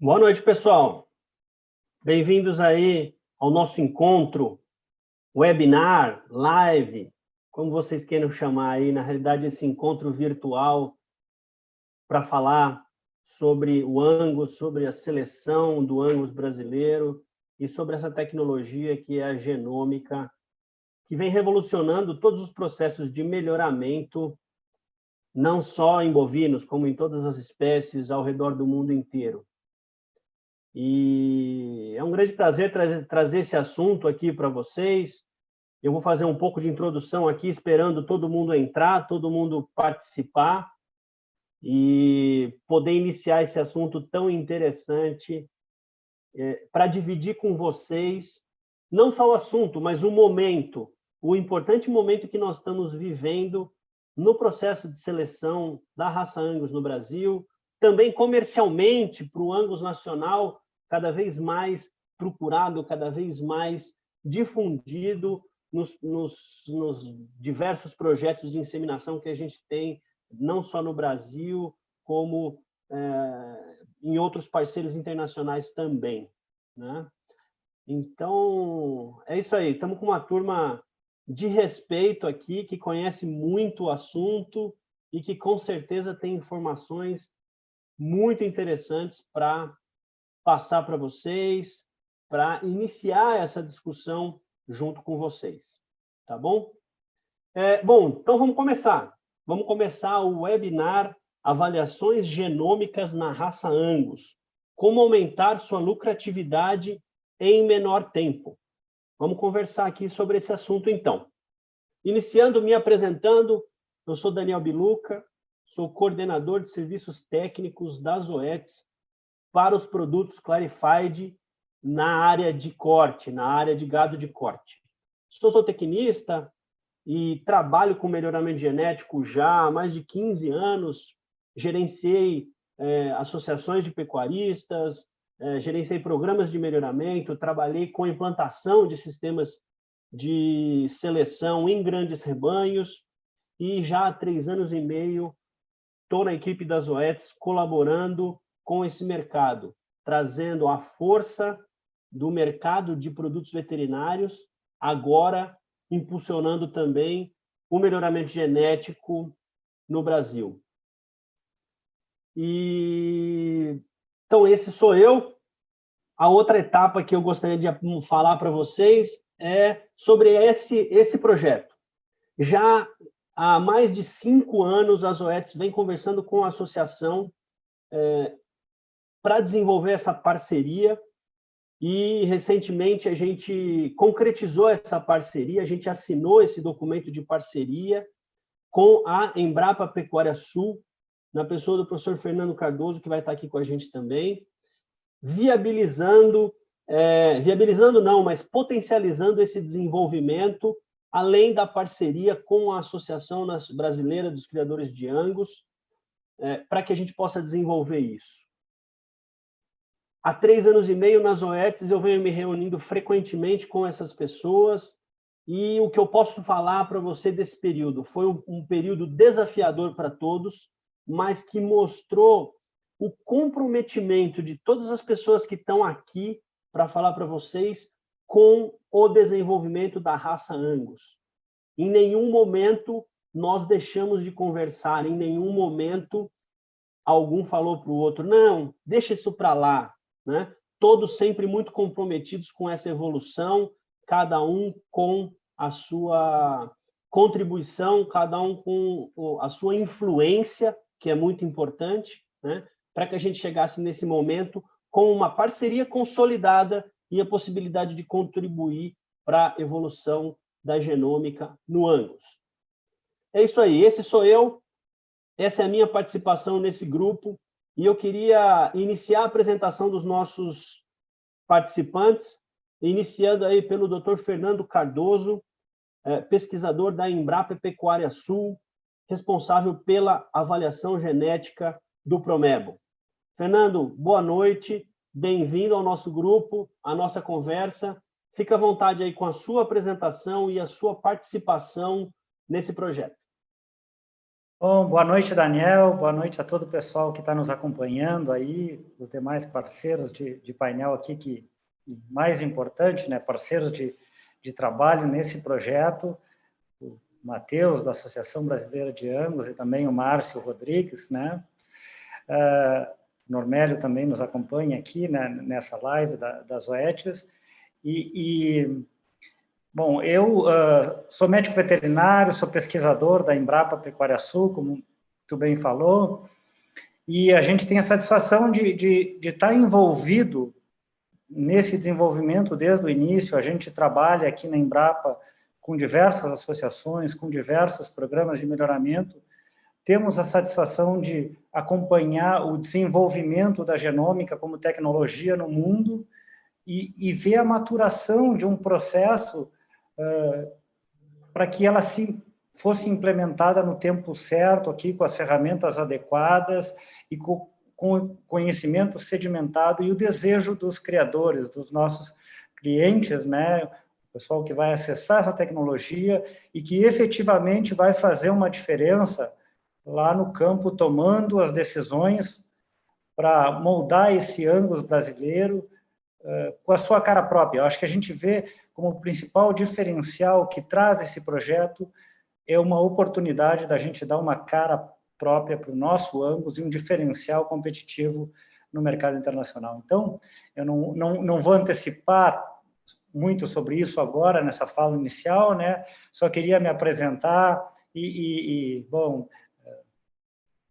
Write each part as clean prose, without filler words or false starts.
Boa noite, pessoal. Bem-vindos aí ao nosso encontro, webinar, live, como vocês queiram chamar aí, na realidade, esse encontro virtual para falar sobre o Angus, sobre a seleção do Angus brasileiro e sobre essa tecnologia que é a genômica, que vem revolucionando todos os processos de melhoramento, não só em bovinos, como em todas as espécies ao redor do mundo inteiro. E é um grande prazer trazer esse assunto aqui para vocês. Eu vou fazer um pouco de introdução aqui, esperando todo mundo entrar, todo mundo participar e poder iniciar esse assunto tão interessante para dividir com vocês não só o assunto, mas o momento, o importante momento que nós estamos vivendo no processo de seleção da raça Angus no Brasil, também comercialmente para o Angus nacional, cada vez mais procurado, cada vez mais difundido nos diversos projetos de inseminação que a gente tem, não só no Brasil, como em outros parceiros internacionais também, né? Então, é isso aí. Estamos com uma turma de respeito aqui, que conhece muito o assunto e que, com certeza, tem informações muito interessantes para passar para vocês, para iniciar essa discussão junto com vocês. Tá bom? Bom, então vamos começar. Vamos começar o webinar Avaliações Genômicas na Raça Angus. Como aumentar sua lucratividade em menor tempo. Vamos conversar aqui sobre esse assunto, então. Iniciando, me apresentando, eu sou Daniel Biluca, sou coordenador de serviços técnicos da Zoetis para os produtos Clarified na área de corte, na área de gado de corte. Sou zootecnista e trabalho com melhoramento genético já há mais de 15 anos, gerenciei associações de pecuaristas, gerenciei programas de melhoramento, trabalhei com a implantação de sistemas de seleção em grandes rebanhos e já há 3 anos e meio estou na equipe da Zoetis colaborando com esse mercado, trazendo a força do mercado de produtos veterinários, agora impulsionando também o melhoramento genético no Brasil. Então, esse sou eu. A outra etapa que eu gostaria de falar para vocês é sobre esse projeto. Já há mais de 5 anos, a Zoetis vem conversando com a associação para desenvolver essa parceria e, recentemente, a gente concretizou essa parceria, a gente assinou esse documento de parceria com a Embrapa Pecuária Sul, na pessoa do professor Fernando Cardoso, que vai estar aqui com a gente também, viabilizando não, mas potencializando esse desenvolvimento, além da parceria com a Associação Brasileira dos Criadores de Angus, para que a gente possa desenvolver isso. Há 3 anos e meio na Zoetis, eu venho me reunindo frequentemente com essas pessoas, e o que eu posso falar para você desse período foi um período desafiador para todos, mas que mostrou o comprometimento de todas as pessoas que estão aqui para falar para vocês com o desenvolvimento da raça Angus. Em nenhum momento nós deixamos de conversar, em nenhum momento algum falou para o outro, não, deixa isso para lá, né? Todos sempre muito comprometidos com essa evolução, cada um com a sua contribuição, cada um com a sua influência, que é muito importante, né? Para que a gente chegasse nesse momento com uma parceria consolidada e a possibilidade de contribuir para a evolução da genômica no Angus. É isso aí, esse sou eu, essa é a minha participação nesse grupo, e eu queria iniciar a apresentação dos nossos participantes, iniciando aí pelo Dr. Fernando Cardoso, pesquisador da Embrapa Pecuária Sul, responsável pela avaliação genética do Promebo. Fernando, boa noite, bem-vindo ao nosso grupo, à nossa conversa. Fica à vontade aí com a sua apresentação e a sua participação nesse projeto. Bom, boa noite, Daniel. Boa noite a todo o pessoal que está nos acompanhando aí, os demais parceiros de painel aqui, que mais importante, né, parceiros de trabalho nesse projeto, o Matheus, da Associação Brasileira de Angus, e também o Márcio Rodrigues, né? Normélio também nos acompanha aqui, né, nessa live das OETs. Bom, eu sou médico veterinário, sou pesquisador da Embrapa Pecuária Sul, como tu bem falou, e a gente tem a satisfação de estar envolvido nesse desenvolvimento desde o início. A gente trabalha aqui na Embrapa com diversas associações, com diversos programas de melhoramento. Temos a satisfação de acompanhar o desenvolvimento da genômica como tecnologia no mundo e ver a maturação de um processo para que ela fosse implementada no tempo certo, aqui com as ferramentas adequadas e com o conhecimento sedimentado e o desejo dos criadores, dos nossos clientes, né? O pessoal que vai acessar essa tecnologia e que efetivamente vai fazer uma diferença lá no campo, tomando as decisões para moldar esse Angus brasileiro com a sua cara própria. Eu acho que a gente vê como o principal diferencial que traz esse projeto é uma oportunidade da gente dar uma cara própria para o nosso Angus e um diferencial competitivo no mercado internacional. Então, eu não vou antecipar muito sobre isso agora, nessa fala inicial, né? Só queria me apresentar bom,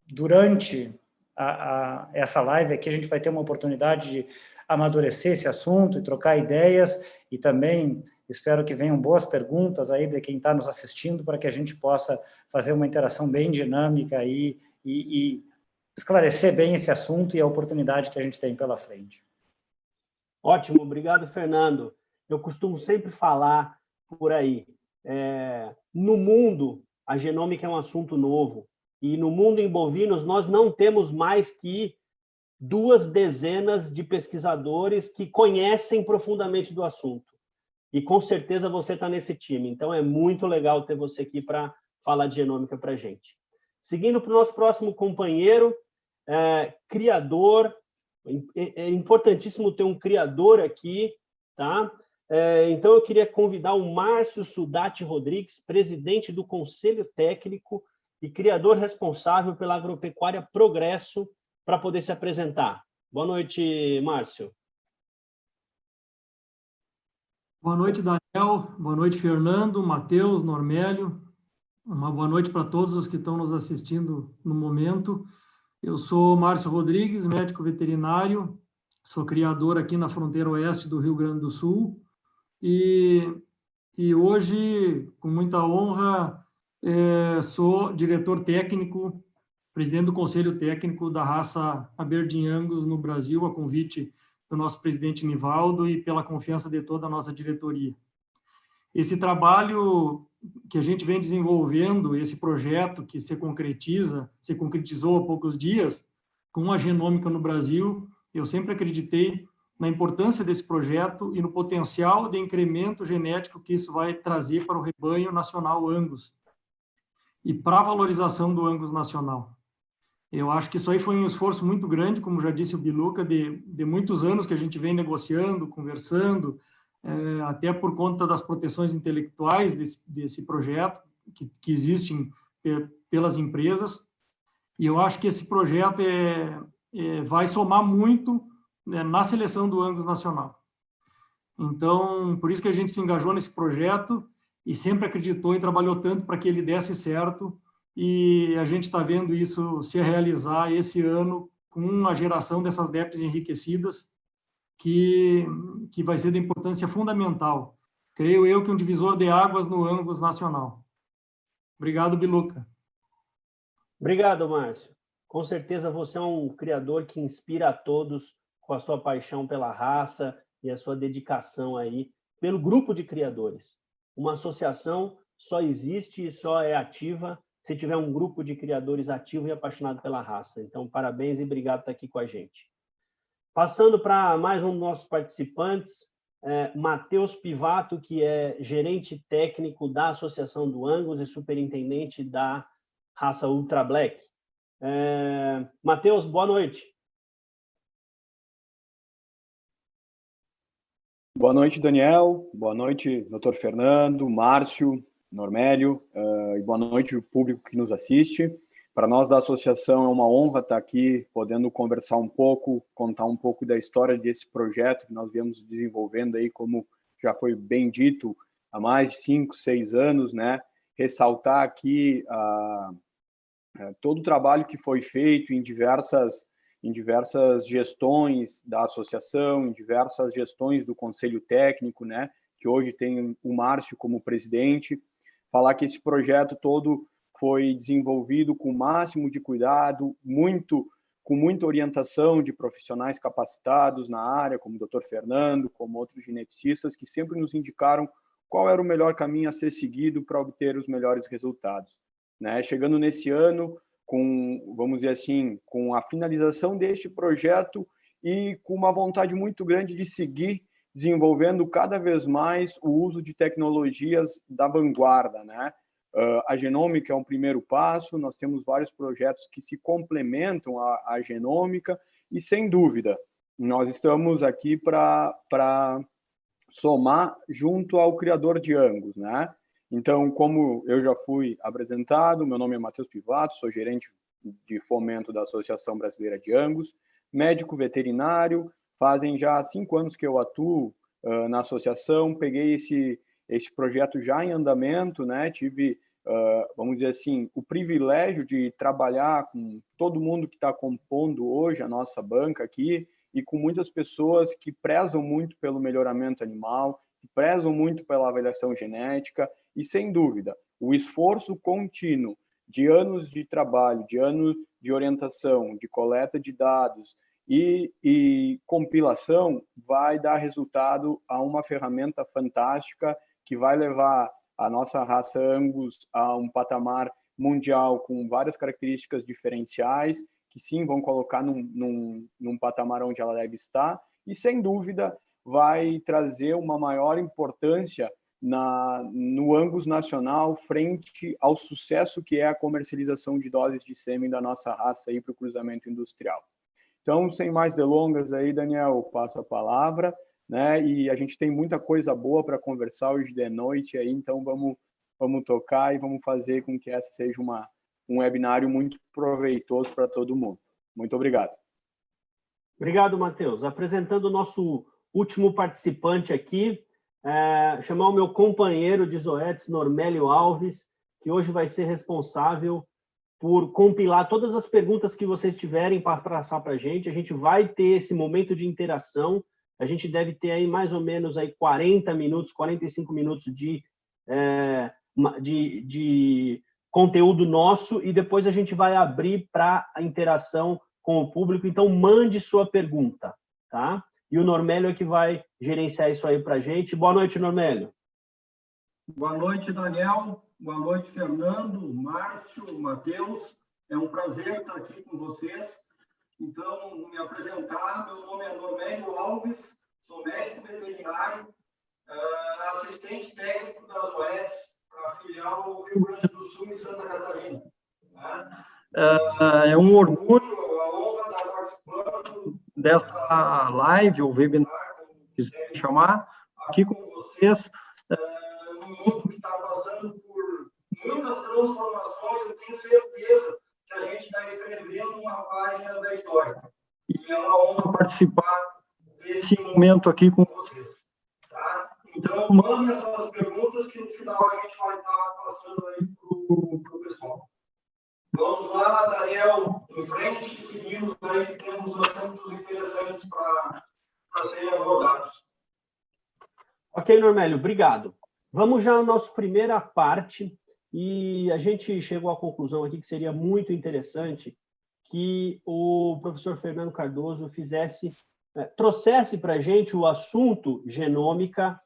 durante essa live aqui, a gente vai ter uma oportunidade de amadurecer esse assunto e trocar ideias, e também espero que venham boas perguntas aí de quem está nos assistindo, para que a gente possa fazer uma interação bem dinâmica aí e esclarecer bem esse assunto e a oportunidade que a gente tem pela frente. Ótimo, obrigado, Fernando. Eu costumo sempre falar por aí, no mundo, a genômica é um assunto novo, e no mundo em bovinos nós não temos mais que 2 dezenas de pesquisadores que conhecem profundamente do assunto. E com certeza você está nesse time. Então é muito legal ter você aqui para falar de genômica para a gente. Seguindo para o nosso próximo companheiro, criador. É importantíssimo ter um criador aqui, tá? Então eu queria convidar o Márcio Sudati Rodrigues, presidente do Conselho Técnico e criador responsável pela Agropecuária Progresso, para poder se apresentar. Boa noite, Márcio. Boa noite, Daniel. Boa noite, Fernando, Matheus, Normélio. Uma boa noite para todos os que estão nos assistindo no momento. Eu sou Márcio Rodrigues, médico veterinário, sou criador aqui na fronteira oeste do Rio Grande do Sul e hoje, com muita honra, sou diretor técnico, presidente do Conselho Técnico da raça Aberdeen Angus no Brasil, a convite do nosso presidente Nivaldo e pela confiança de toda a nossa diretoria. Esse trabalho que a gente vem desenvolvendo, esse projeto que se concretizou há poucos dias, com a genômica no Brasil, eu sempre acreditei na importância desse projeto e no potencial de incremento genético que isso vai trazer para o rebanho nacional Angus e para a valorização do Angus nacional. Eu acho que isso aí foi um esforço muito grande, como já disse o Biluca, de muitos anos que a gente vem negociando, conversando, até por conta das proteções intelectuais desse projeto, que existem pelas empresas. E eu acho que esse projeto vai somar muito, né, na seleção do Angus nacional. Então, por isso que a gente se engajou nesse projeto e sempre acreditou e trabalhou tanto para que ele desse certo. E a gente está vendo isso se realizar esse ano com a geração dessas DEPs enriquecidas, que vai ser de importância fundamental. Creio eu que um divisor de águas no Angus nacional. Obrigado, Biluca. Obrigado, Márcio. Com certeza você é um criador que inspira a todos com a sua paixão pela raça e a sua dedicação aí pelo grupo de criadores. Uma associação só existe e só é ativa se tiver um grupo de criadores ativo e apaixonado pela raça. Então, parabéns e obrigado por estar aqui com a gente. Passando para mais um dos nossos participantes, Matheus Pivato, que é gerente técnico da Associação do Angus e superintendente da raça Ultra Black. Matheus, boa noite. Boa noite, Daniel. Boa noite, Dr. Fernando, Márcio, Normélio, e boa noite ao público que nos assiste. Para nós da associação é uma honra estar aqui, podendo conversar um pouco, contar um pouco da história desse projeto que nós viemos desenvolvendo aí, como já foi bem dito, há mais de 5, 6 anos, né? Ressaltar aqui todo o trabalho que foi feito em diversas gestões da associação, em diversas gestões do Conselho Técnico, né, que hoje tem o Márcio como presidente, falar que esse projeto todo foi desenvolvido com o máximo de cuidado, com muita orientação de profissionais capacitados na área, como o Dr. Fernando, como outros geneticistas, que sempre nos indicaram qual era o melhor caminho a ser seguido para obter os melhores resultados, né? Chegando nesse ano, vamos dizer assim, com a finalização deste projeto e com uma vontade muito grande de seguir desenvolvendo cada vez mais o uso de tecnologias da vanguarda, né? A genômica é um primeiro passo, nós temos vários projetos que se complementam à genômica e, sem dúvida, nós estamos aqui para somar junto ao criador de Angus, né? Então, como eu já fui apresentado, meu nome é Matheus Pivato, sou gerente de fomento da Associação Brasileira de Angus, médico veterinário, fazem já 5 anos que eu atuo na associação, peguei esse projeto já em andamento, né? Tive, vamos dizer assim, o privilégio de trabalhar com todo mundo que está compondo hoje a nossa banca aqui e com muitas pessoas que prezam muito pelo melhoramento animal, que prezam muito pela avaliação genética e, sem dúvida, o esforço contínuo de anos de trabalho, de anos de orientação, de coleta de dados e compilação vai dar resultado a uma ferramenta fantástica que vai levar a nossa raça Angus a um patamar mundial com várias características diferenciais, que sim vão colocar num patamar onde ela deve estar, e sem dúvida vai trazer uma maior importância no Angus nacional frente ao sucesso que é a comercialização de doses de sêmen da nossa raça para o cruzamento industrial. Então, sem mais delongas aí, Daniel, eu passo a palavra, né? E a gente tem muita coisa boa para conversar hoje de noite aí, então vamos tocar e vamos fazer com que essa seja um webinário muito proveitoso para todo mundo. Muito obrigado. Obrigado, Matheus. Apresentando o nosso último participante aqui, chamar o meu companheiro de Zoetis, Normélio Alves, que hoje vai ser responsável por compilar todas as perguntas que vocês tiverem para passar para a gente vai ter esse momento de interação, a gente deve ter aí mais ou menos aí 40 minutos, 45 minutos de conteúdo nosso e depois a gente vai abrir para a interação com o público, então mande sua pergunta, tá? E o Normélio é que vai gerenciar isso aí para a gente. Boa noite, Normélio. Boa noite, Daniel. Boa noite, Fernando, Márcio, Matheus. É um prazer estar aqui com vocês. Então, me apresentar, meu nome é Normélio Alves, sou médico veterinário, assistente técnico da Zoetis, para a filial Rio Grande do Sul e Santa Catarina. É um orgulho, a honra de estar participando dessa live ou webinar, como quiserem chamar, aqui com vocês, num mundo que está passando por muitas transformações. Eu tenho certeza que a gente está escrevendo uma página da história. E é uma honra participar desse momento aqui com vocês. Tá? Então, mandem as suas perguntas que no final a gente vai estar passando aí para o pessoal. Vamos lá, Daniel, em frente, seguimos aí, que temos assuntos interessantes para serem abordados. Ok, Normélio, obrigado. Vamos já à nossa primeira parte, e a gente chegou à conclusão aqui que seria muito interessante que o professor Fernando Cardoso trouxesse para a gente o assunto genômica,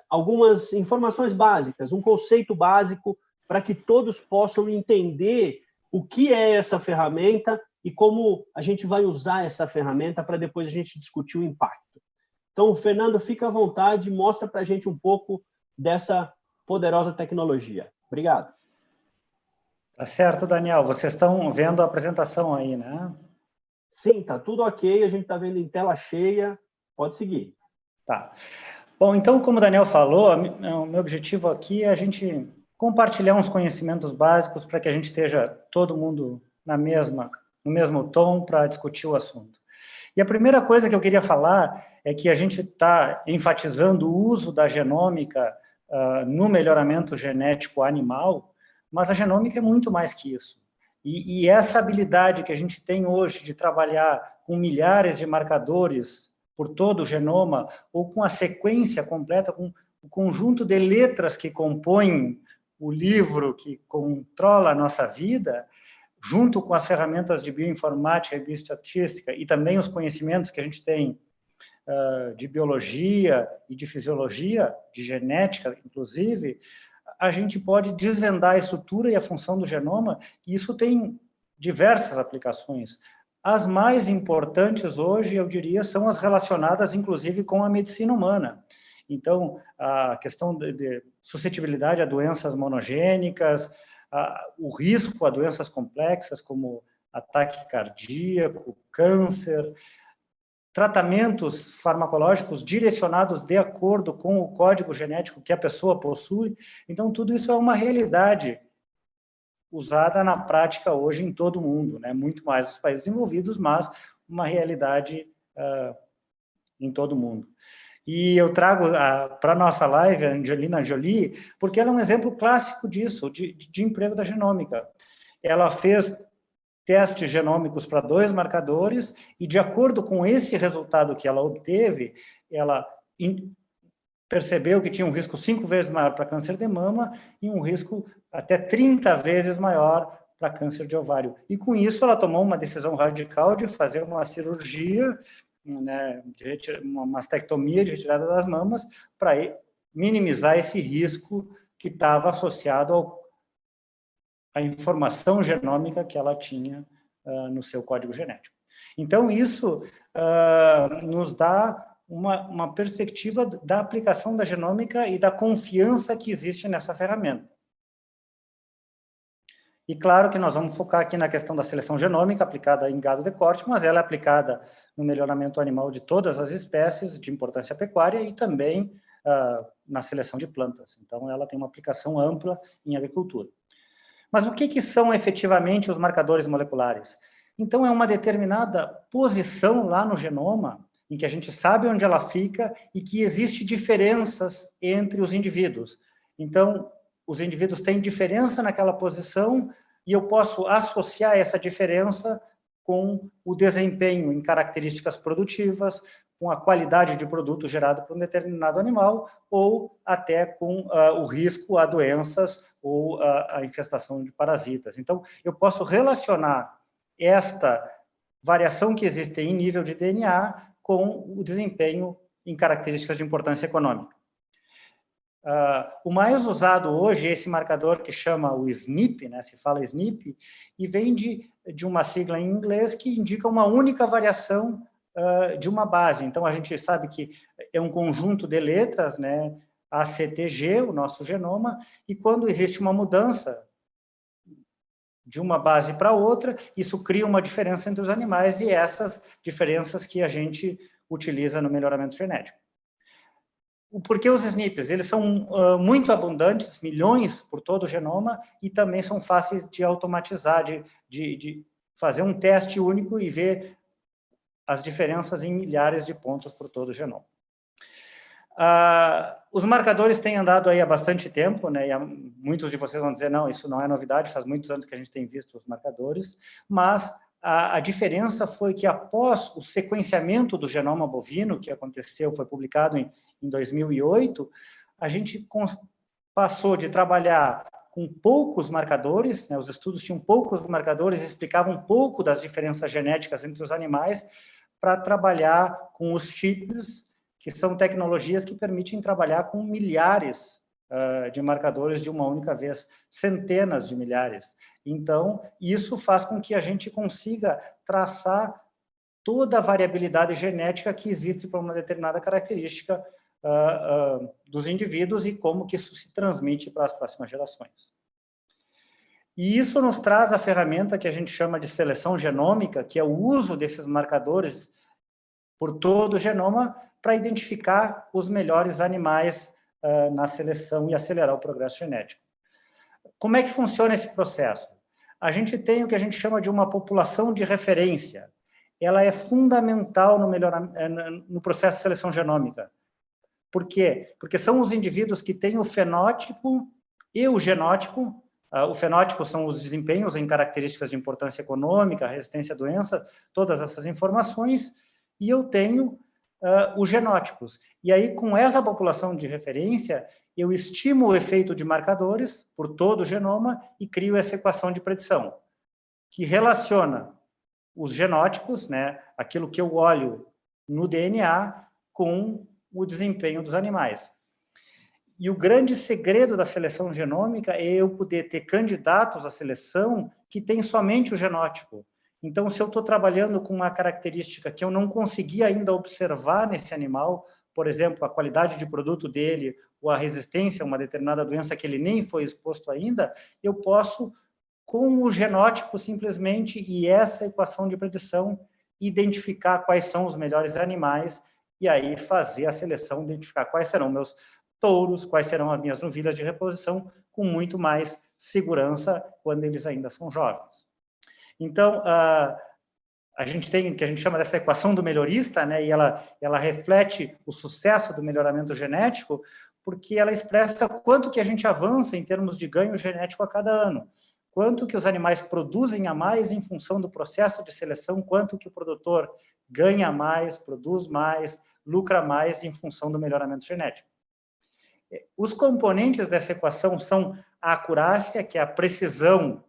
algumas informações básicas, um conceito básico para que todos possam entender o que é essa ferramenta e como a gente vai usar essa ferramenta para depois a gente discutir o impacto. Então, Fernando, fica à vontade, mostra para a gente um pouco dessa poderosa tecnologia. Obrigado. Tá certo, Daniel. Vocês estão vendo a apresentação aí, né? Sim, tá tudo ok, a gente está vendo em tela cheia, pode seguir. Tá. Bom, então, como o Daniel falou, o meu objetivo aqui é a gente compartilhar uns conhecimentos básicos para que a gente esteja todo mundo no mesmo tom para discutir o assunto. E a primeira coisa que eu queria falar é que a gente está enfatizando o uso da genômica no melhoramento genético animal, mas a genômica é muito mais que isso. E essa habilidade que a gente tem hoje de trabalhar com milhares de marcadores por todo o genoma, ou com a sequência completa, com o conjunto de letras que compõem o livro que controla a nossa vida, junto com as ferramentas de bioinformática e bioestatística, e também os conhecimentos que a gente tem de biologia e de fisiologia, de genética, inclusive, a gente pode desvendar a estrutura e a função do genoma, e isso tem diversas aplicações. As mais importantes hoje, eu diria, são as relacionadas, inclusive, com a medicina humana. Então, a questão de suscetibilidade a doenças monogênicas, o risco a doenças complexas, como ataque cardíaco, câncer, tratamentos farmacológicos direcionados de acordo com o código genético que a pessoa possui. Então, tudo isso é uma realidade usada na prática hoje em todo o mundo, né? Muito mais nos países desenvolvidos, mas uma realidade em todo o mundo. E eu trago para a nossa live a Angelina Jolie, porque ela é um exemplo clássico disso, de emprego da genômica. Ela fez testes genômicos para 2 marcadores e, de acordo com esse resultado que ela obteve, ela percebeu que tinha um risco 5 vezes maior para câncer de mama e um risco até 30 vezes maior para câncer de ovário. E, com isso, ela tomou uma decisão radical de fazer uma cirurgia, né, uma mastectomia de retirada das mamas, para minimizar esse risco que estava associado à informação genômica que ela tinha no seu código genético. Então, isso nos dá uma perspectiva da aplicação da genômica e da confiança que existe nessa ferramenta. E claro que nós vamos focar aqui na questão da seleção genômica aplicada em gado de corte, mas ela é aplicada no melhoramento animal de todas as espécies de importância pecuária e também na seleção de plantas. Então, ela tem uma aplicação ampla em agricultura. Mas o que são efetivamente os marcadores moleculares? Então, é uma determinada posição lá no genoma, em que a gente sabe onde ela fica e que existe diferenças entre os indivíduos. Então, os indivíduos têm diferença naquela posição e eu posso associar essa diferença com o desempenho em características produtivas, com a qualidade de produto gerado por um determinado animal, ou até com o risco a doenças ou a infestação de parasitas. Então, eu posso relacionar esta variação que existe em nível de DNA com o desempenho em características de importância econômica. O mais usado hoje é esse marcador que chama o SNP, né? Se fala SNP, e vem de uma sigla em inglês que indica uma única variação de uma base. Então, a gente sabe que é um conjunto de letras, né? ACTG, o nosso genoma, e quando existe uma mudança de uma base para outra, isso cria uma diferença entre os animais e essas diferenças que a gente utiliza no melhoramento genético. Por que os SNPs? Eles são muito abundantes, milhões por todo o genoma, e também são fáceis de automatizar, de fazer um teste único e ver as diferenças em milhares de pontos por todo o genoma. Os marcadores têm andado aí há bastante tempo, né? E muitos de vocês vão dizer, não, isso não é novidade, faz muitos anos que a gente tem visto os marcadores, mas a diferença foi que após o sequenciamento do genoma bovino, que aconteceu, foi publicado em 2008, a gente passou de trabalhar com poucos marcadores, né? Os estudos tinham poucos marcadores, explicavam um pouco das diferenças genéticas entre os animais, para trabalhar com os chips, que são tecnologias que permitem trabalhar com milhares de marcadores de uma única vez, centenas de milhares. Então, isso faz com que a gente consiga traçar toda a variabilidade genética que existe para uma determinada característica dos indivíduos e como que isso se transmite para as próximas gerações. E isso nos traz a ferramenta que a gente chama de seleção genômica, que é o uso desses marcadores por todo o genoma para identificar os melhores animais na seleção e acelerar o progresso genético. Como é que funciona esse processo? A gente tem o que a gente chama de uma população de referência. Ela é fundamental no processo de seleção genômica. Por quê? Porque são os indivíduos que têm o fenótipo e o genótipo. O fenótipo são os desempenhos em características de importância econômica, resistência à doença, todas essas informações, e eu tenho os genótipos. E aí, com essa população de referência, eu estimo o efeito de marcadores por todo o genoma e crio essa equação de predição, que relaciona os genótipos, né, aquilo que eu olho no DNA, com o desempenho dos animais. E o grande segredo da seleção genômica é eu poder ter candidatos à seleção que têm somente o genótipo. Então, se eu estou trabalhando com uma característica que eu não consegui ainda observar nesse animal, por exemplo, a qualidade de produto dele, ou a resistência a uma determinada doença que ele nem foi exposto ainda, eu posso, com o genótipo simplesmente, e essa equação de predição, identificar quais são os melhores animais, e aí fazer a seleção, identificar quais serão meus touros, quais serão as minhas novilhas de reposição, com muito mais segurança quando eles ainda são jovens. Então, a gente tem o que a gente chama dessa equação do melhorista, né? E ela reflete o sucesso do melhoramento genético, porque ela expressa quanto que a gente avança em termos de ganho genético a cada ano, quanto que os animais produzem a mais em função do processo de seleção, quanto que o produtor ganha mais, produz mais, lucra mais em função do melhoramento genético. Os componentes dessa equação são a acurácia, que é a precisão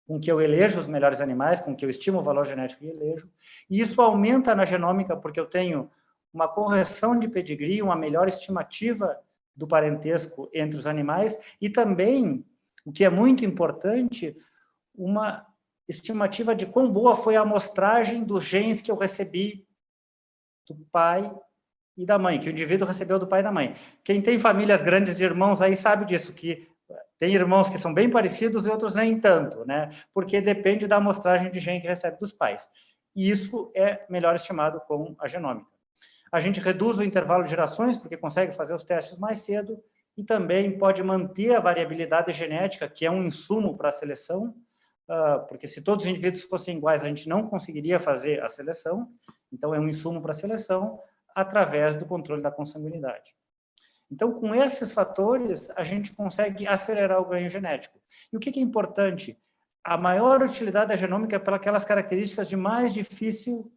com que eu elejo os melhores animais, com que eu estimo o valor genético e elejo, e isso aumenta na genômica, porque eu tenho uma correção de pedigree, uma melhor estimativa do parentesco entre os animais, e também, o que é muito importante, uma estimativa de quão boa foi a amostragem dos genes que eu recebi do pai e da mãe, que o indivíduo recebeu do pai e da mãe. Quem tem famílias grandes de irmãos aí sabe disso, que tem irmãos que são bem parecidos e outros nem tanto, né? Porque depende da amostragem de gene que recebe dos pais. E isso é melhor estimado com a genômica. A gente reduz o intervalo de gerações, porque consegue fazer os testes mais cedo, e também pode manter a variabilidade genética, que é um insumo para a seleção, porque se todos os indivíduos fossem iguais, a gente não conseguiria fazer a seleção, então é um insumo para a seleção, através do controle da consanguinidade. Então, com esses fatores, a gente consegue acelerar o ganho genético. E o que é importante? A maior utilidade da genômica é pelas aquelas características de mais difícil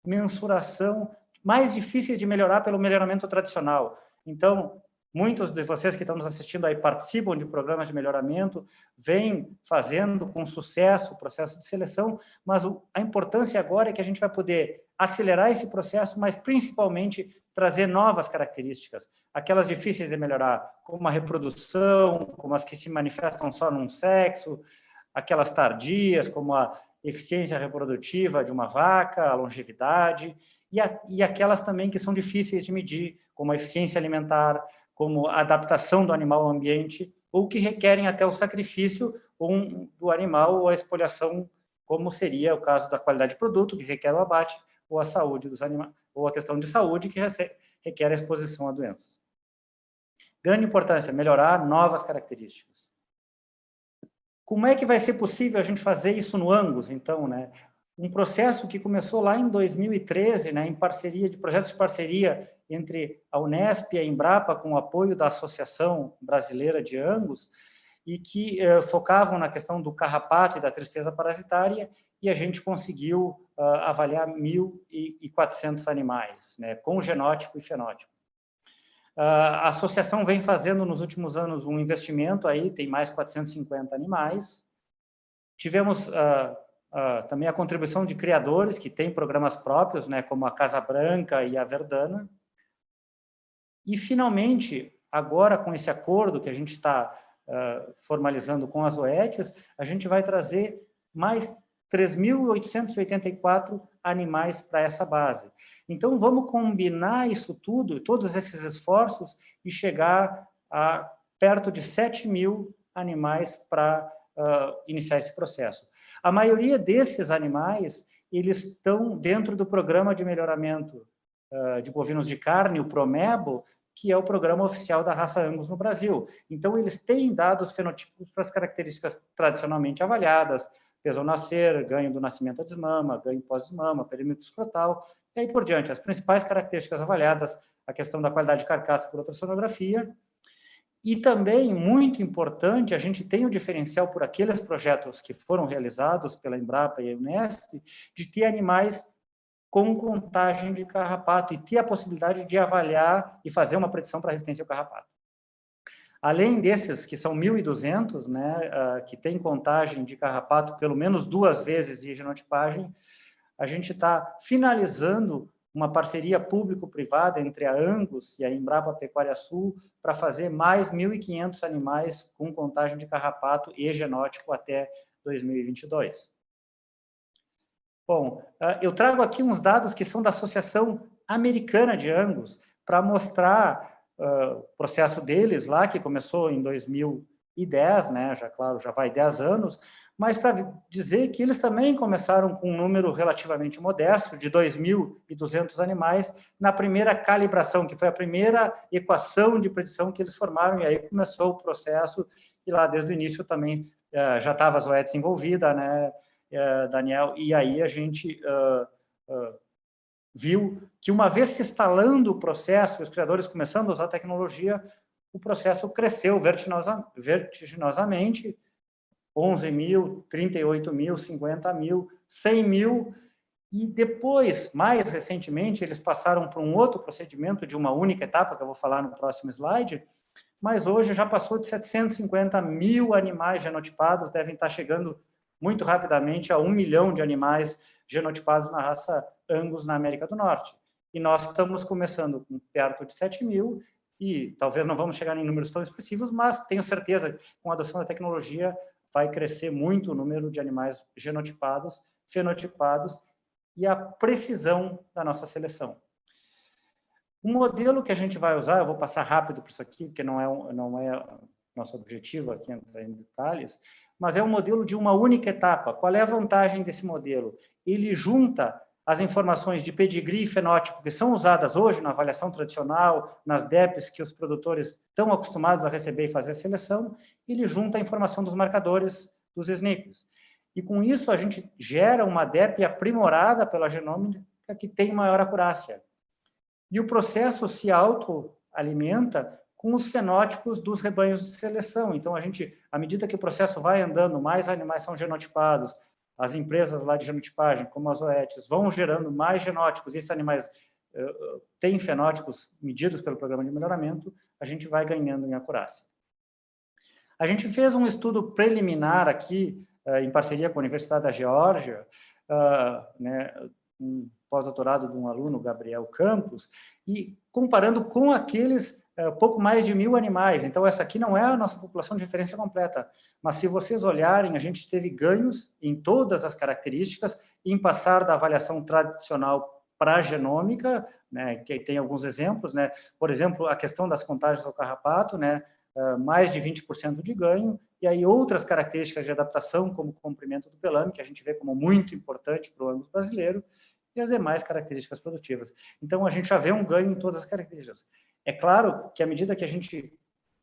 mensuração, mais difíceis de melhorar pelo melhoramento tradicional. Então, muitos de vocês que estão nos assistindo aí participam de programas de melhoramento, vêm fazendo com sucesso o processo de seleção, mas a importância agora é que a gente vai poder acelerar esse processo, mas principalmente trazer novas características, aquelas difíceis de melhorar, como a reprodução, como as que se manifestam só num sexo, aquelas tardias, como a eficiência reprodutiva de uma vaca, a longevidade, e aquelas também que são difíceis de medir, como a eficiência alimentar, como a adaptação do animal ao ambiente, ou que requerem até o sacrifício do animal ou a espoliação, como seria o caso da qualidade de produto, que requer o abate, ou a saúde dos animais, ou a questão de saúde, que requer a exposição a doenças. Grande importância, melhorar novas características. Como é que vai ser possível a gente fazer isso no Angus, então, né? Um processo que começou lá em 2013, né, em parceria, de projetos de parceria entre a Unesp e a Embrapa, com o apoio da Associação Brasileira de Angus, e que focavam na questão do carrapato e da tristeza parasitária, e a gente conseguiu avaliar 1.400 animais, né, com genótipo e fenótipo. A associação vem fazendo nos últimos anos um investimento aí, tem mais 450 animais. Tivemos também a contribuição de criadores que têm programas próprios, né, como a Casa Branca e a Verdana. E, finalmente, agora com esse acordo que a gente está formalizando com as OETs, a gente vai trazer mais 3.884 animais para essa base. Então, vamos combinar isso tudo, todos esses esforços, e chegar a perto de 7.000 animais para iniciar esse processo. A maioria desses animais, eles estão dentro do programa de melhoramento de bovinos de carne, o Promebo, que é o programa oficial da raça Angus no Brasil. Então, eles têm dados fenotípicos para as características tradicionalmente avaliadas, peso ao nascer, ganho do nascimento à desmama, ganho pós-desmama, perímetro escrotal, e aí por diante. As principais características avaliadas, a questão da qualidade de carcaça por ultrassonografia, e também, muito importante, a gente tem o diferencial por aqueles projetos que foram realizados pela Embrapa e a Unesp, de ter animais com contagem de carrapato e ter a possibilidade de avaliar e fazer uma predição para resistência ao carrapato. Além desses, que são 1.200, né, que tem contagem de carrapato pelo menos 2 vezes e genotipagem, a gente está finalizando uma parceria público-privada entre a Angus e a Embrapa Pecuária Sul para fazer mais 1.500 animais com contagem de carrapato e genótipo até 2022. Bom, eu trago aqui uns dados que são da Associação Americana de Angus para mostrar o processo deles lá, que começou em 2010, né, já vai 10 anos, mas para dizer que eles também começaram com um número relativamente modesto, de 2.200 animais, na primeira calibração, que foi a primeira equação de predição que eles formaram, e aí começou o processo, e lá desde o início também já estava a Zoetis envolvida, né, Daniel, e aí a gente viu que uma vez se instalando o processo, os criadores começando a usar a tecnologia, o processo cresceu vertiginosamente, 11 mil, 38 mil, 50 mil, 100 mil, e depois, mais recentemente, eles passaram para um outro procedimento de uma única etapa, que eu vou falar no próximo slide, mas hoje já passou de 750 mil animais genotipados, devem estar chegando muito rapidamente a 1 milhão de animais genotipados na raça Angus na América do Norte. E nós estamos começando com perto de 7 mil, e talvez não vamos chegar em números tão expressivos, mas tenho certeza que com a adoção da tecnologia vai crescer muito o número de animais genotipados, fenotipados e a precisão da nossa seleção. O modelo que a gente vai usar, eu vou passar rápido por isso aqui, porque não é nosso objetivo aqui entrar em detalhes, mas é um modelo de uma única etapa. Qual é a vantagem desse modelo? Ele junta as informações de pedigree e fenótipo que são usadas hoje na avaliação tradicional, nas DEPs que os produtores estão acostumados a receber e fazer a seleção, ele junta a informação dos marcadores dos SNPs. E com isso a gente gera uma DEP aprimorada pela genômica que tem maior acurácia. E o processo se autoalimenta com os fenótipos dos rebanhos de seleção. Então, à medida que o processo vai andando, mais animais são genotipados, as empresas lá de genotipagem, como as Zoetis, vão gerando mais genótipos, e esses animais têm fenótipos medidos pelo programa de melhoramento, a gente vai ganhando em acurácia. A gente fez um estudo preliminar aqui, em parceria com a Universidade da Geórgia, né, um pós-doutorado de um aluno, Gabriel Campos, e comparando com aqueles pouco mais de 1.000 animais. Então, essa aqui não é a nossa população de referência completa, mas se vocês olharem, a gente teve ganhos em todas as características, em passar da avaliação tradicional para a genômica, né, que tem alguns exemplos, né, por exemplo, a questão das contagens ao carrapato, né, mais de 20% de ganho, e aí outras características de adaptação, como o comprimento do pelame, que a gente vê como muito importante para o Angus brasileiro, e as demais características produtivas. Então, a gente já vê um ganho em todas as características. É claro que, à medida que a gente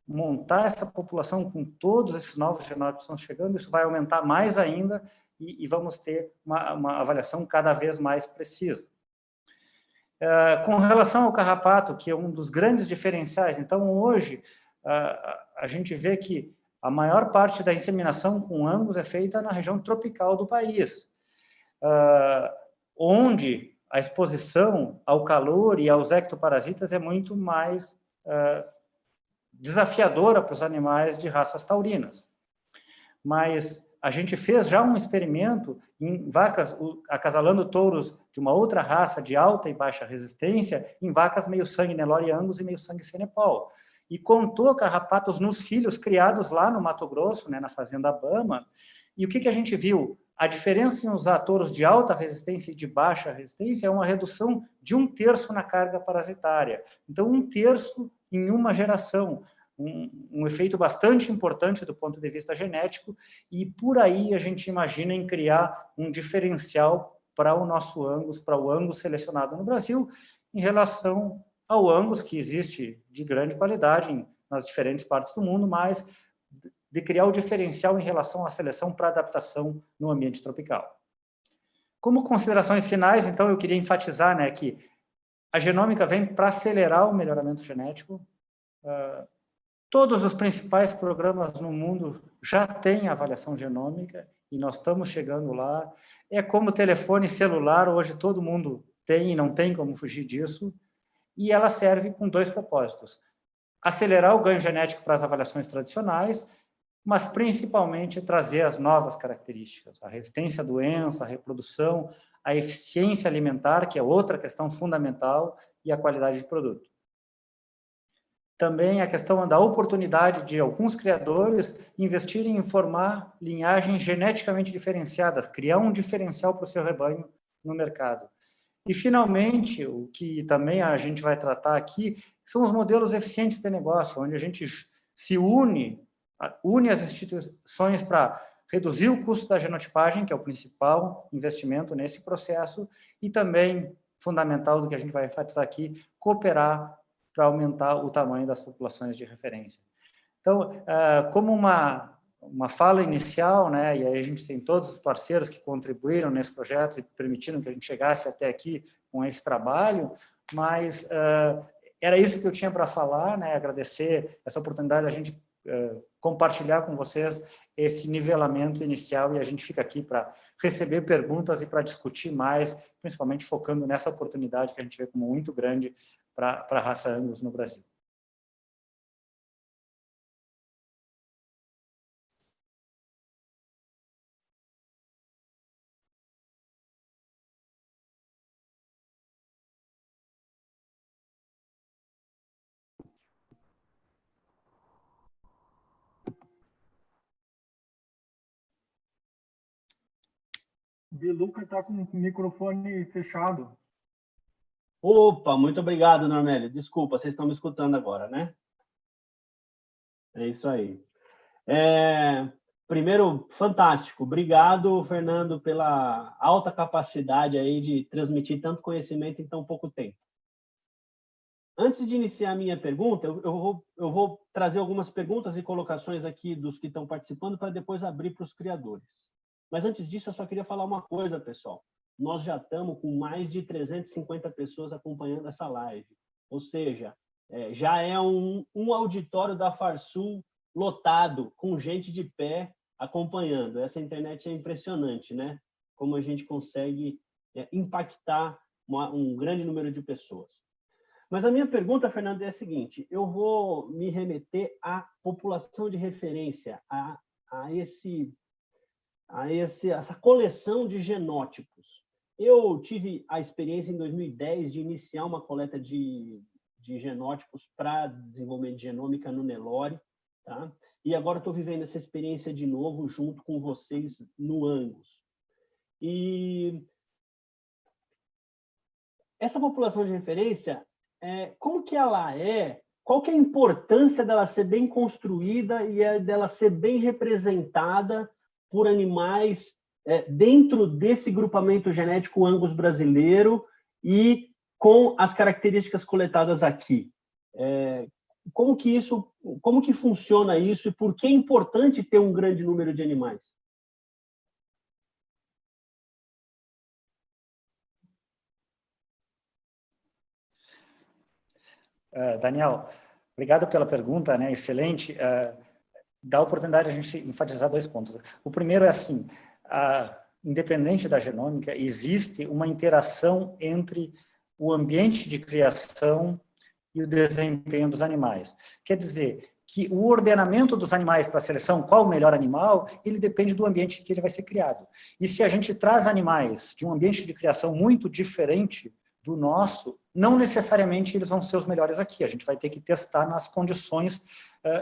montar essa população com todos esses novos genótipos que estão chegando, isso vai aumentar mais ainda e vamos ter uma avaliação cada vez mais precisa. Com relação ao carrapato, que é um dos grandes diferenciais, então, hoje, a gente vê que a maior parte da inseminação com Angus é feita na região tropical do país, onde a exposição ao calor e aos ectoparasitas é muito mais desafiadora para os animais de raças taurinas. Mas a gente fez já um experimento em vacas, acasalando touros de uma outra raça de alta e baixa resistência, em vacas meio sangue Nelore Angus e meio sangue Senepol. E contou carrapatos nos filhos criados lá no Mato Grosso, né, na fazenda Bama. E o que a gente viu? A diferença em usar touros de alta resistência e de baixa resistência é uma redução de 1/3 na carga parasitária. Então, 1/3 em uma geração. um efeito bastante importante do ponto de vista genético, e por aí a gente imagina em criar um diferencial para o nosso Angus, para o Angus selecionado no Brasil, em relação ao Angus que existe de grande qualidade nas diferentes partes do mundo, mas de criar o diferencial em relação à seleção para adaptação no ambiente tropical. Como considerações finais, então, eu queria enfatizar, né, que a genômica vem para acelerar o melhoramento genético. Todos os principais programas no mundo já têm avaliação genômica e nós estamos chegando lá. É como telefone celular, hoje todo mundo tem e não tem como fugir disso. E ela serve com dois propósitos: acelerar o ganho genético para as avaliações tradicionais, mas principalmente trazer as novas características, a resistência à doença, a reprodução, a eficiência alimentar, que é outra questão fundamental, e a qualidade de produto. Também a questão da oportunidade de alguns criadores investirem em formar linhagens geneticamente diferenciadas, criar um diferencial para o seu rebanho no mercado. E, finalmente, o que também a gente vai tratar aqui são os modelos eficientes de negócio, onde a gente se une as instituições para reduzir o custo da genotipagem, que é o principal investimento nesse processo, e também, fundamental do que a gente vai enfatizar aqui, cooperar para aumentar o tamanho das populações de referência. Então, como uma fala inicial, né, e aí a gente tem todos os parceiros que contribuíram nesse projeto e permitiram que a gente chegasse até aqui com esse trabalho, mas era isso que eu tinha para falar, né, agradecer essa oportunidade da gente compartilhar com vocês esse nivelamento inicial, e a gente fica aqui para receber perguntas e para discutir mais, principalmente focando nessa oportunidade que a gente vê como muito grande para a raça Angus no Brasil. Biluca está com o microfone fechado. Opa, muito obrigado, Normélio. Desculpa, vocês estão me escutando agora, né? É isso aí. Primeiro, fantástico. Obrigado, Fernando, pela alta capacidade aí de transmitir tanto conhecimento em tão pouco tempo. Antes de iniciar a minha pergunta, eu vou trazer algumas perguntas e colocações aqui dos que estão participando para depois abrir para os criadores. Mas antes disso, eu só queria falar uma coisa, pessoal. Nós já estamos com mais de 350 pessoas acompanhando essa live. Ou seja, já é um auditório da Farsul lotado, com gente de pé acompanhando. Essa internet é impressionante, né? Como a gente consegue impactar um grande número de pessoas. Mas a minha pergunta, Fernando, é a seguinte: eu vou me remeter à população de referência, a essa coleção de genótipos. Eu tive a experiência em 2010 de iniciar uma coleta de genótipos para desenvolvimento de genômica no Nelore, tá? E agora estou vivendo essa experiência de novo junto com vocês no Angus. E essa população de referência, como que ela é? Qual que é a importância dela ser bem construída e dela ser bem representada por animais dentro desse grupamento genético Angus brasileiro e com as características coletadas aqui? Como que funciona isso e por que é importante ter um grande número de animais? Daniel, obrigado pela pergunta, né? Excelente. Dá a oportunidade de a gente enfatizar dois pontos. O primeiro é assim: independente da genômica, existe uma interação entre o ambiente de criação e o desempenho dos animais. Quer dizer que o ordenamento dos animais para a seleção, qual o melhor animal, ele depende do ambiente que ele vai ser criado. E se a gente traz animais de um ambiente de criação muito diferente do nosso, não necessariamente eles vão ser os melhores aqui. A gente vai ter que testar nas condições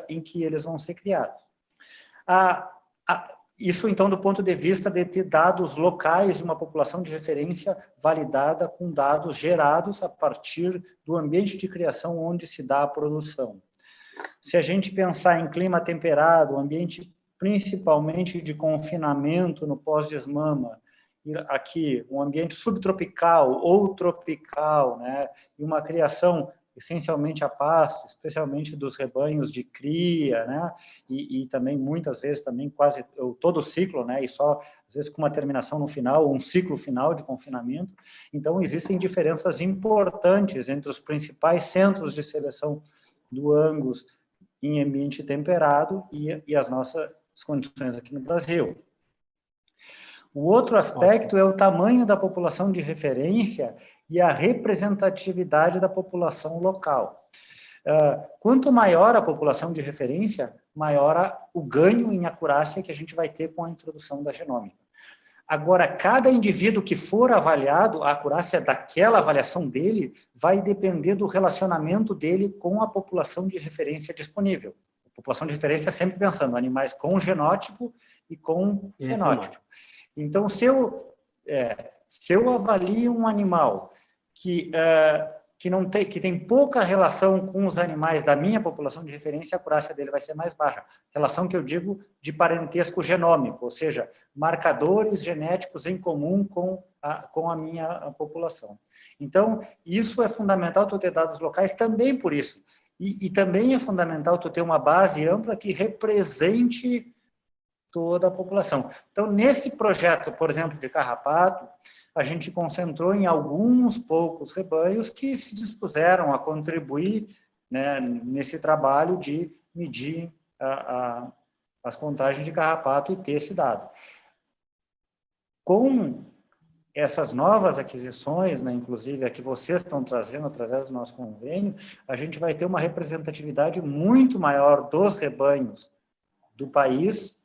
em que eles vão ser criados. Isso, então, do ponto de vista de ter dados locais de uma população de referência validada com dados gerados a partir do ambiente de criação onde se dá a produção. Se a gente pensar em clima temperado, ambiente principalmente de confinamento no pós-desmama, aqui um ambiente subtropical ou tropical, né, e uma criação essencialmente a pasto, especialmente dos rebanhos de cria, né, e também muitas vezes também quase todo o ciclo, né, e só às vezes com uma terminação no final, um ciclo final de confinamento. Então existem diferenças importantes entre os principais centros de seleção do Angus em ambiente temperado e as nossas condições aqui no Brasil. O outro aspecto é o tamanho da população de referência e a representatividade da população local. Quanto maior a população de referência, maior o ganho em acurácia que a gente vai ter com a introdução da genômica. Agora, cada indivíduo que for avaliado, a acurácia daquela avaliação dele vai depender do relacionamento dele com a população de referência disponível. A população de referência sempre pensando em animais com genótipo e com fenótipo. Então, se eu avalio um animal que tem pouca relação com os animais da minha população de referência, a acurácia dele vai ser mais baixa. Relação que eu digo de parentesco genômico, ou seja, marcadores genéticos em comum com a minha população. Então, isso é fundamental tu ter dados locais também por isso. E também é fundamental tu ter uma base ampla que represente toda a população. Então, nesse projeto, por exemplo, de carrapato, a gente concentrou em alguns poucos rebanhos que se dispuseram a contribuir, né, nesse trabalho de medir as contagens de carrapato e ter esse dado. Com essas novas aquisições, né, inclusive a que vocês estão trazendo através do nosso convênio, a gente vai ter uma representatividade muito maior dos rebanhos do país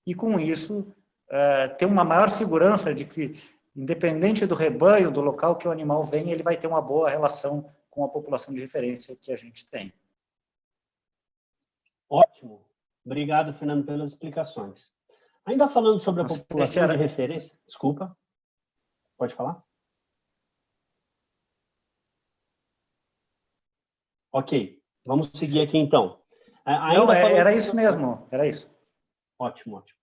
e, com isso, ter uma maior segurança de que, independente do rebanho, do local que o animal vem, ele vai ter uma boa relação com a população de referência que a gente tem. Ótimo. Obrigado, Fernando, pelas explicações. Ainda falando sobre a população de referência... Desculpa. Pode falar? Ok. Vamos seguir aqui, então. Era isso mesmo. Era isso. Ótimo, ótimo.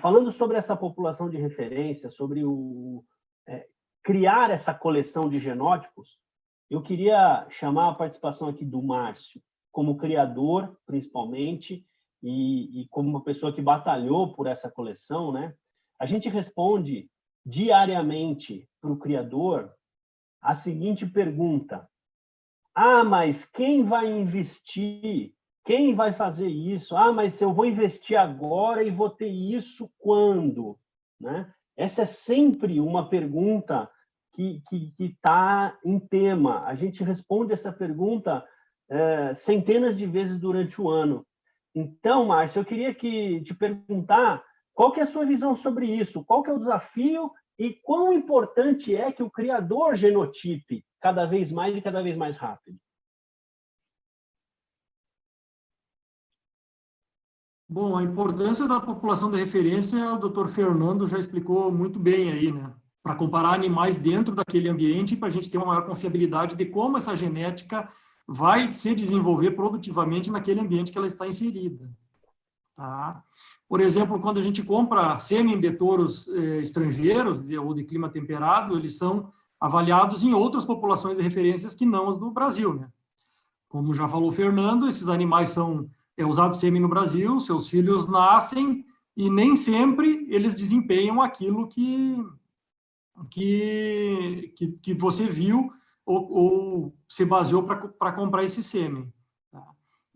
Falando sobre essa população de referência, sobre criar essa coleção de genótipos, eu queria chamar a participação aqui do Márcio, como criador, principalmente, e como uma pessoa que batalhou por essa coleção, né? A gente responde diariamente para o criador a seguinte pergunta: mas quem vai investir? Quem vai fazer isso? Mas eu vou investir agora e vou ter isso quando? Né? Essa é sempre uma pergunta que está em tema. A gente responde essa pergunta centenas de vezes durante o ano. Então, Márcio, eu queria te perguntar qual que é a sua visão sobre isso? Qual que é o desafio e quão importante é que o criador genotipe cada vez mais e cada vez mais rápido? Bom, a importância da população de referência, o Dr. Fernando já explicou muito bem aí, né? Para comparar animais dentro daquele ambiente, para a gente ter uma maior confiabilidade de como essa genética vai se desenvolver produtivamente naquele ambiente que ela está inserida. Tá? Por exemplo, quando a gente compra sêmen de touros estrangeiros ou de clima temperado, eles são avaliados em outras populações de referências que não as do Brasil, né? Como já falou o Fernando, esses animais são usado sêmen no Brasil, seus filhos nascem e nem sempre eles desempenham aquilo que você viu ou se baseou para comprar esse sêmen. Tá?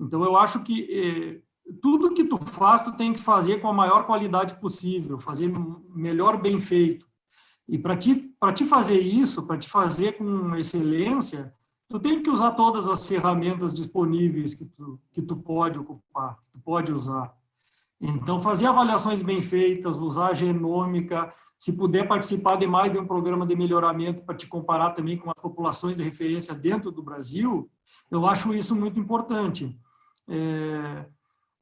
Então, eu acho que tudo que tu faz, tu tem que fazer com a maior qualidade possível, fazer melhor bem feito. E para te fazer isso, para te fazer com excelência, tu tem que usar todas as ferramentas disponíveis que tu pode ocupar, que tu pode usar. Então, fazer avaliações bem feitas, usar a genômica, se puder participar de mais de um programa de melhoramento para te comparar também com as populações de referência dentro do Brasil, eu acho isso muito importante.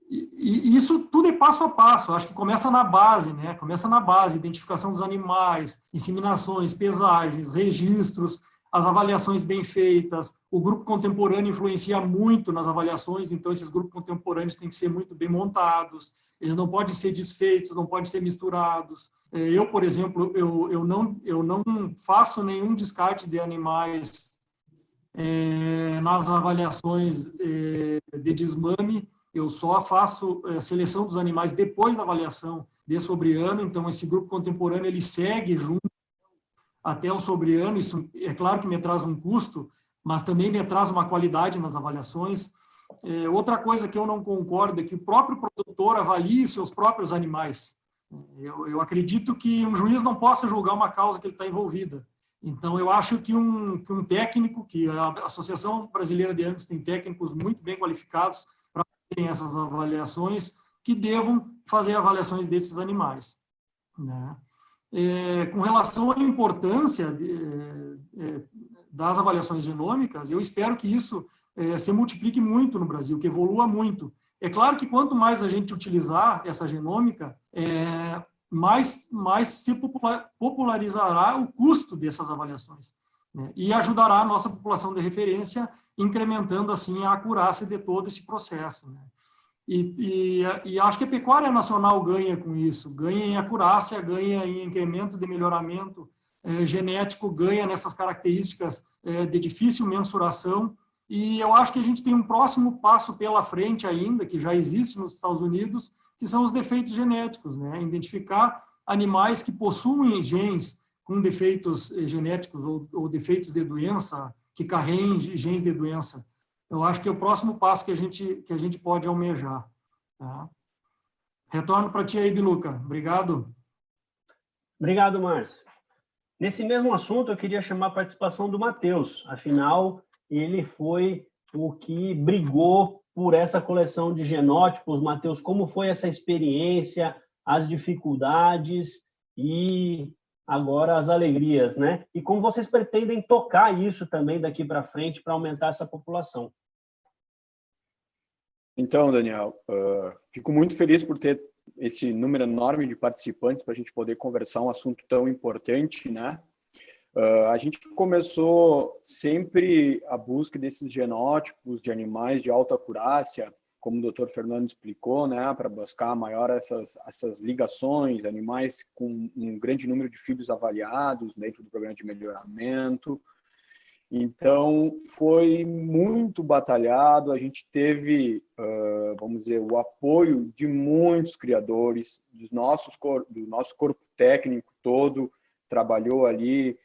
E isso tudo é passo a passo, acho que começa na base, né? Começa na base, identificação dos animais, inseminações, pesagens, registros, as avaliações bem feitas, o grupo contemporâneo influencia muito nas avaliações, então esses grupos contemporâneos têm que ser muito bem montados, eles não podem ser desfeitos, não podem ser misturados. Eu, por exemplo, eu não faço nenhum descarte de animais nas avaliações de desmame, eu só faço a seleção dos animais depois da avaliação de sobre-ano, então esse grupo contemporâneo ele segue junto até o sobre-ano, isso é claro que me traz um custo, mas também me traz uma qualidade nas avaliações. Outra coisa que eu não concordo é que o próprio produtor avalie seus próprios animais. Eu acredito que um juiz não possa julgar uma causa que ele está envolvida. Então, eu acho que um técnico, que a Associação Brasileira de Angus tem técnicos muito bem qualificados para fazerem essas avaliações, que devam fazer avaliações desses animais, né? Com relação à importância das avaliações genômicas, eu espero que isso se multiplique muito no Brasil, que evolua muito. É claro que quanto mais a gente utilizar essa genômica, mais se popularizará o custo dessas avaliações, né? E ajudará a nossa população de referência, incrementando assim a acurácia de todo esse processo, né? E acho que a pecuária nacional ganha com isso, ganha em acurácia, ganha em incremento de melhoramento genético, ganha nessas características de difícil mensuração, e eu acho que a gente tem um próximo passo pela frente ainda, que já existe nos Estados Unidos, que são os defeitos genéticos, né? Identificar animais que possuem genes com defeitos genéticos ou defeitos de doença, que carreguem genes de doença. Eu acho que é o próximo passo que a gente pode almejar, tá? Retorno para ti aí, Biluca. Obrigado. Obrigado, Márcio. Nesse mesmo assunto, eu queria chamar a participação do Matheus. Afinal, ele foi o que brigou por essa coleção de genótipos. Matheus, como foi essa experiência, as dificuldades e agora as alegrias, né? E como vocês pretendem tocar isso também daqui para frente para aumentar essa população? Então, Daniel, fico muito feliz por ter esse número enorme de participantes para a gente poder conversar um assunto tão importante, né? A gente começou sempre a busca desses genótipos de animais de alta acurácia, como o Dr. Fernando explicou, né, para buscar maior essas ligações, animais com um grande número de filhos avaliados dentro do programa de melhoramento. Então, foi muito batalhado, a gente teve, vamos dizer, o apoio de muitos criadores, do nosso corpo técnico todo, trabalhou ali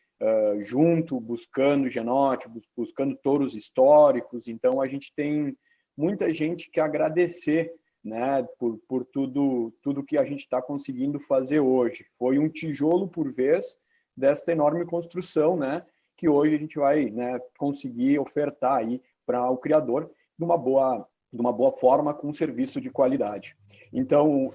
junto, buscando genótipos, buscando touros históricos. Então, a gente tem muita gente que agradecer, né, por tudo que a gente está conseguindo fazer hoje. Foi um tijolo por vez desta enorme construção, né, que hoje a gente vai, né, conseguir ofertar aí para o criador de uma boa forma, com um serviço de qualidade. Então,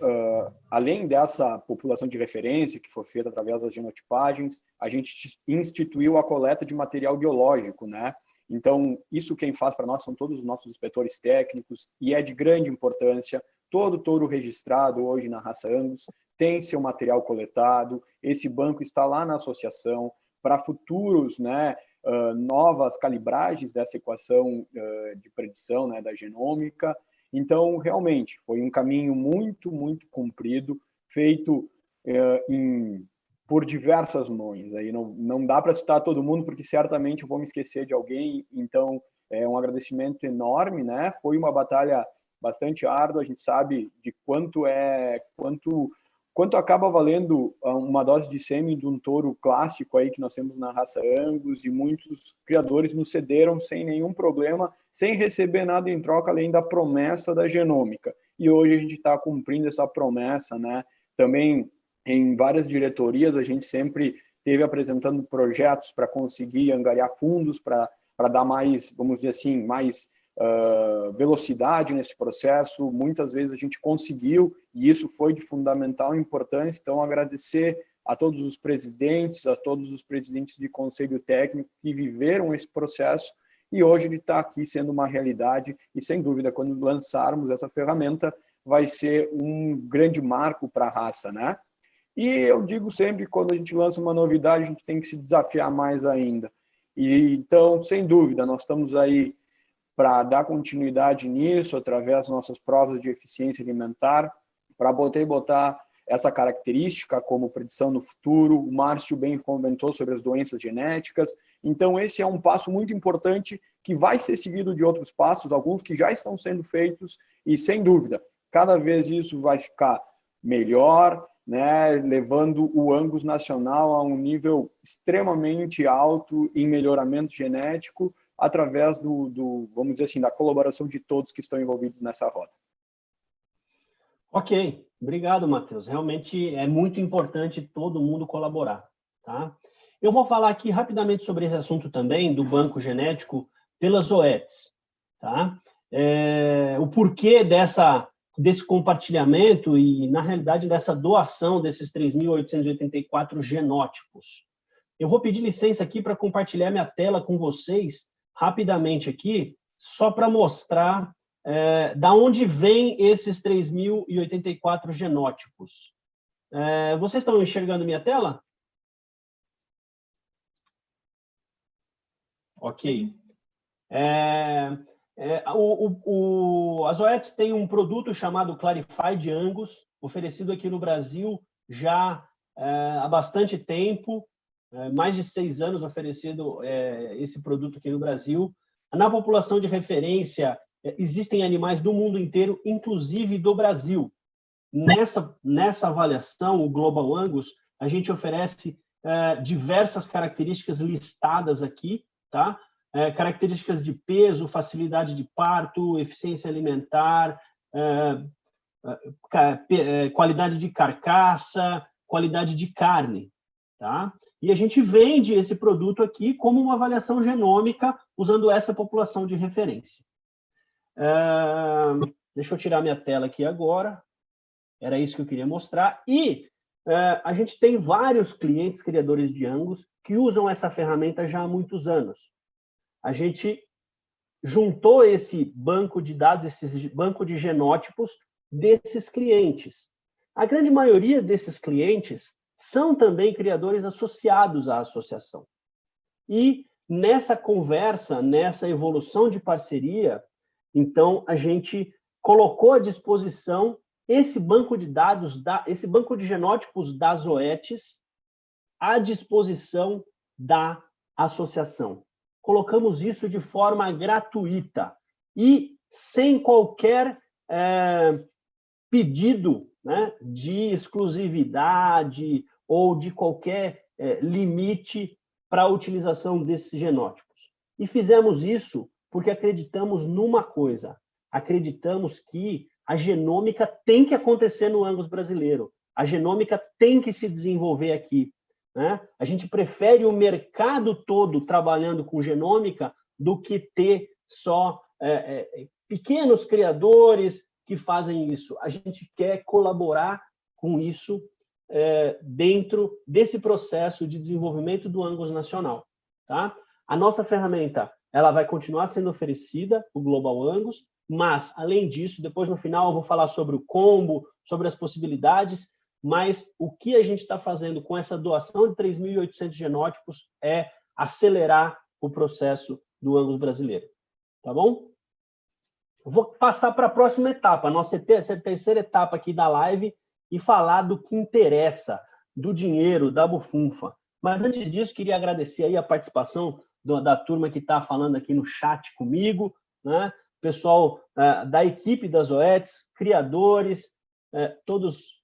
além dessa população de referência que foi feita através das genotipagens, a gente instituiu a coleta de material biológico, né? Então, isso quem faz para nós são todos os nossos inspetores técnicos, e é de grande importância. Todo touro registrado hoje na raça Angus tem seu material coletado, esse banco está lá na associação para futuros, né, novas calibragens dessa equação de predição, né, da genômica. Então, realmente, foi um caminho muito, muito comprido, feito por diversas mãos. Aí não dá para citar todo mundo, porque certamente eu vou me esquecer de alguém. Então, é um agradecimento enorme, né? Foi uma batalha bastante árdua. A gente sabe de quanto acaba valendo uma dose de sêmen de um touro clássico aí que nós temos na raça Angus, e muitos criadores nos cederam sem nenhum problema, sem receber nada em troca, além da promessa da genômica. E hoje a gente está cumprindo essa promessa, né? Também, em várias diretorias, a gente sempre esteve apresentando projetos para conseguir angariar fundos, para dar mais, vamos dizer assim, mais velocidade nesse processo. Muitas vezes a gente conseguiu, e isso foi de fundamental importância. Então, agradecer a todos os presidentes, de conselho técnico que viveram esse processo, e hoje ele está aqui sendo uma realidade, e sem dúvida, quando lançarmos essa ferramenta, vai ser um grande marco para a raça, né? E eu digo sempre, quando a gente lança uma novidade, a gente tem que se desafiar mais ainda. E então, sem dúvida, nós estamos aí para dar continuidade nisso, através das nossas provas de eficiência alimentar, para botar essa característica como predição no futuro. O Márcio bem comentou sobre as doenças genéticas. Então, esse é um passo muito importante que vai ser seguido de outros passos, alguns que já estão sendo feitos, e, sem dúvida, cada vez isso vai ficar melhor, né, levando o Angus nacional a um nível extremamente alto em melhoramento genético, através vamos dizer assim, da colaboração de todos que estão envolvidos nessa roda. Ok, obrigado, Matheus. Realmente é muito importante todo mundo colaborar, tá? Eu vou falar aqui rapidamente sobre esse assunto também, do banco genético pelas OETs, tá? O porquê desse compartilhamento e, na realidade, dessa doação desses 3.884 genótipos. Eu vou pedir licença aqui para compartilhar minha tela com vocês rapidamente aqui, só para mostrar da onde vêm esses 3.084 genótipos. Vocês estão enxergando minha tela? Ok. As OETs têm um produto chamado Clarified Angus, oferecido aqui no Brasil já há bastante tempo, mais de 6 anos oferecido esse produto aqui no Brasil. Na população de referência, existem animais do mundo inteiro, inclusive do Brasil. Nessa avaliação, o Global Angus, a gente oferece diversas características listadas aqui, tá? Características de peso, facilidade de parto, eficiência alimentar, qualidade de carcaça, qualidade de carne, tá? E a gente vende esse produto aqui como uma avaliação genômica usando essa população de referência. Deixa eu tirar minha tela aqui agora. Era isso que eu queria mostrar. E a gente tem vários clientes criadores de Angus que usam essa ferramenta já há muitos anos. A gente juntou esse banco de dados, esse banco de genótipos desses clientes. A grande maioria desses clientes são também criadores associados à associação. E nessa conversa, nessa evolução de parceria, então a gente colocou à disposição esse banco de dados, esse banco de genótipos das OETs à disposição da associação. Colocamos isso de forma gratuita e sem qualquer pedido, né, de exclusividade ou de qualquer limite para a utilização desses genótipos. E fizemos isso porque acreditamos numa coisa, acreditamos que a genômica tem que acontecer no Angus brasileiro, a genômica tem que se desenvolver aqui, né? A gente prefere o mercado todo trabalhando com genômica do que ter só pequenos criadores que fazem isso. A gente quer colaborar com isso dentro desse processo de desenvolvimento do Angus nacional, tá? A nossa ferramenta, ela vai continuar sendo oferecida, o Global Angus, mas, além disso, depois no final eu vou falar sobre o combo, sobre as possibilidades, mas o que a gente está fazendo com essa doação de 3.800 genótipos é acelerar o processo do Angus brasileiro, tá bom? Eu vou passar para a próxima etapa, a nossa terceira etapa aqui da live, e falar do que interessa, do dinheiro, da bufunfa. Mas antes disso, queria agradecer aí a participação da turma que está falando aqui no chat comigo, né? Pessoal da equipe das OETs, criadores, todos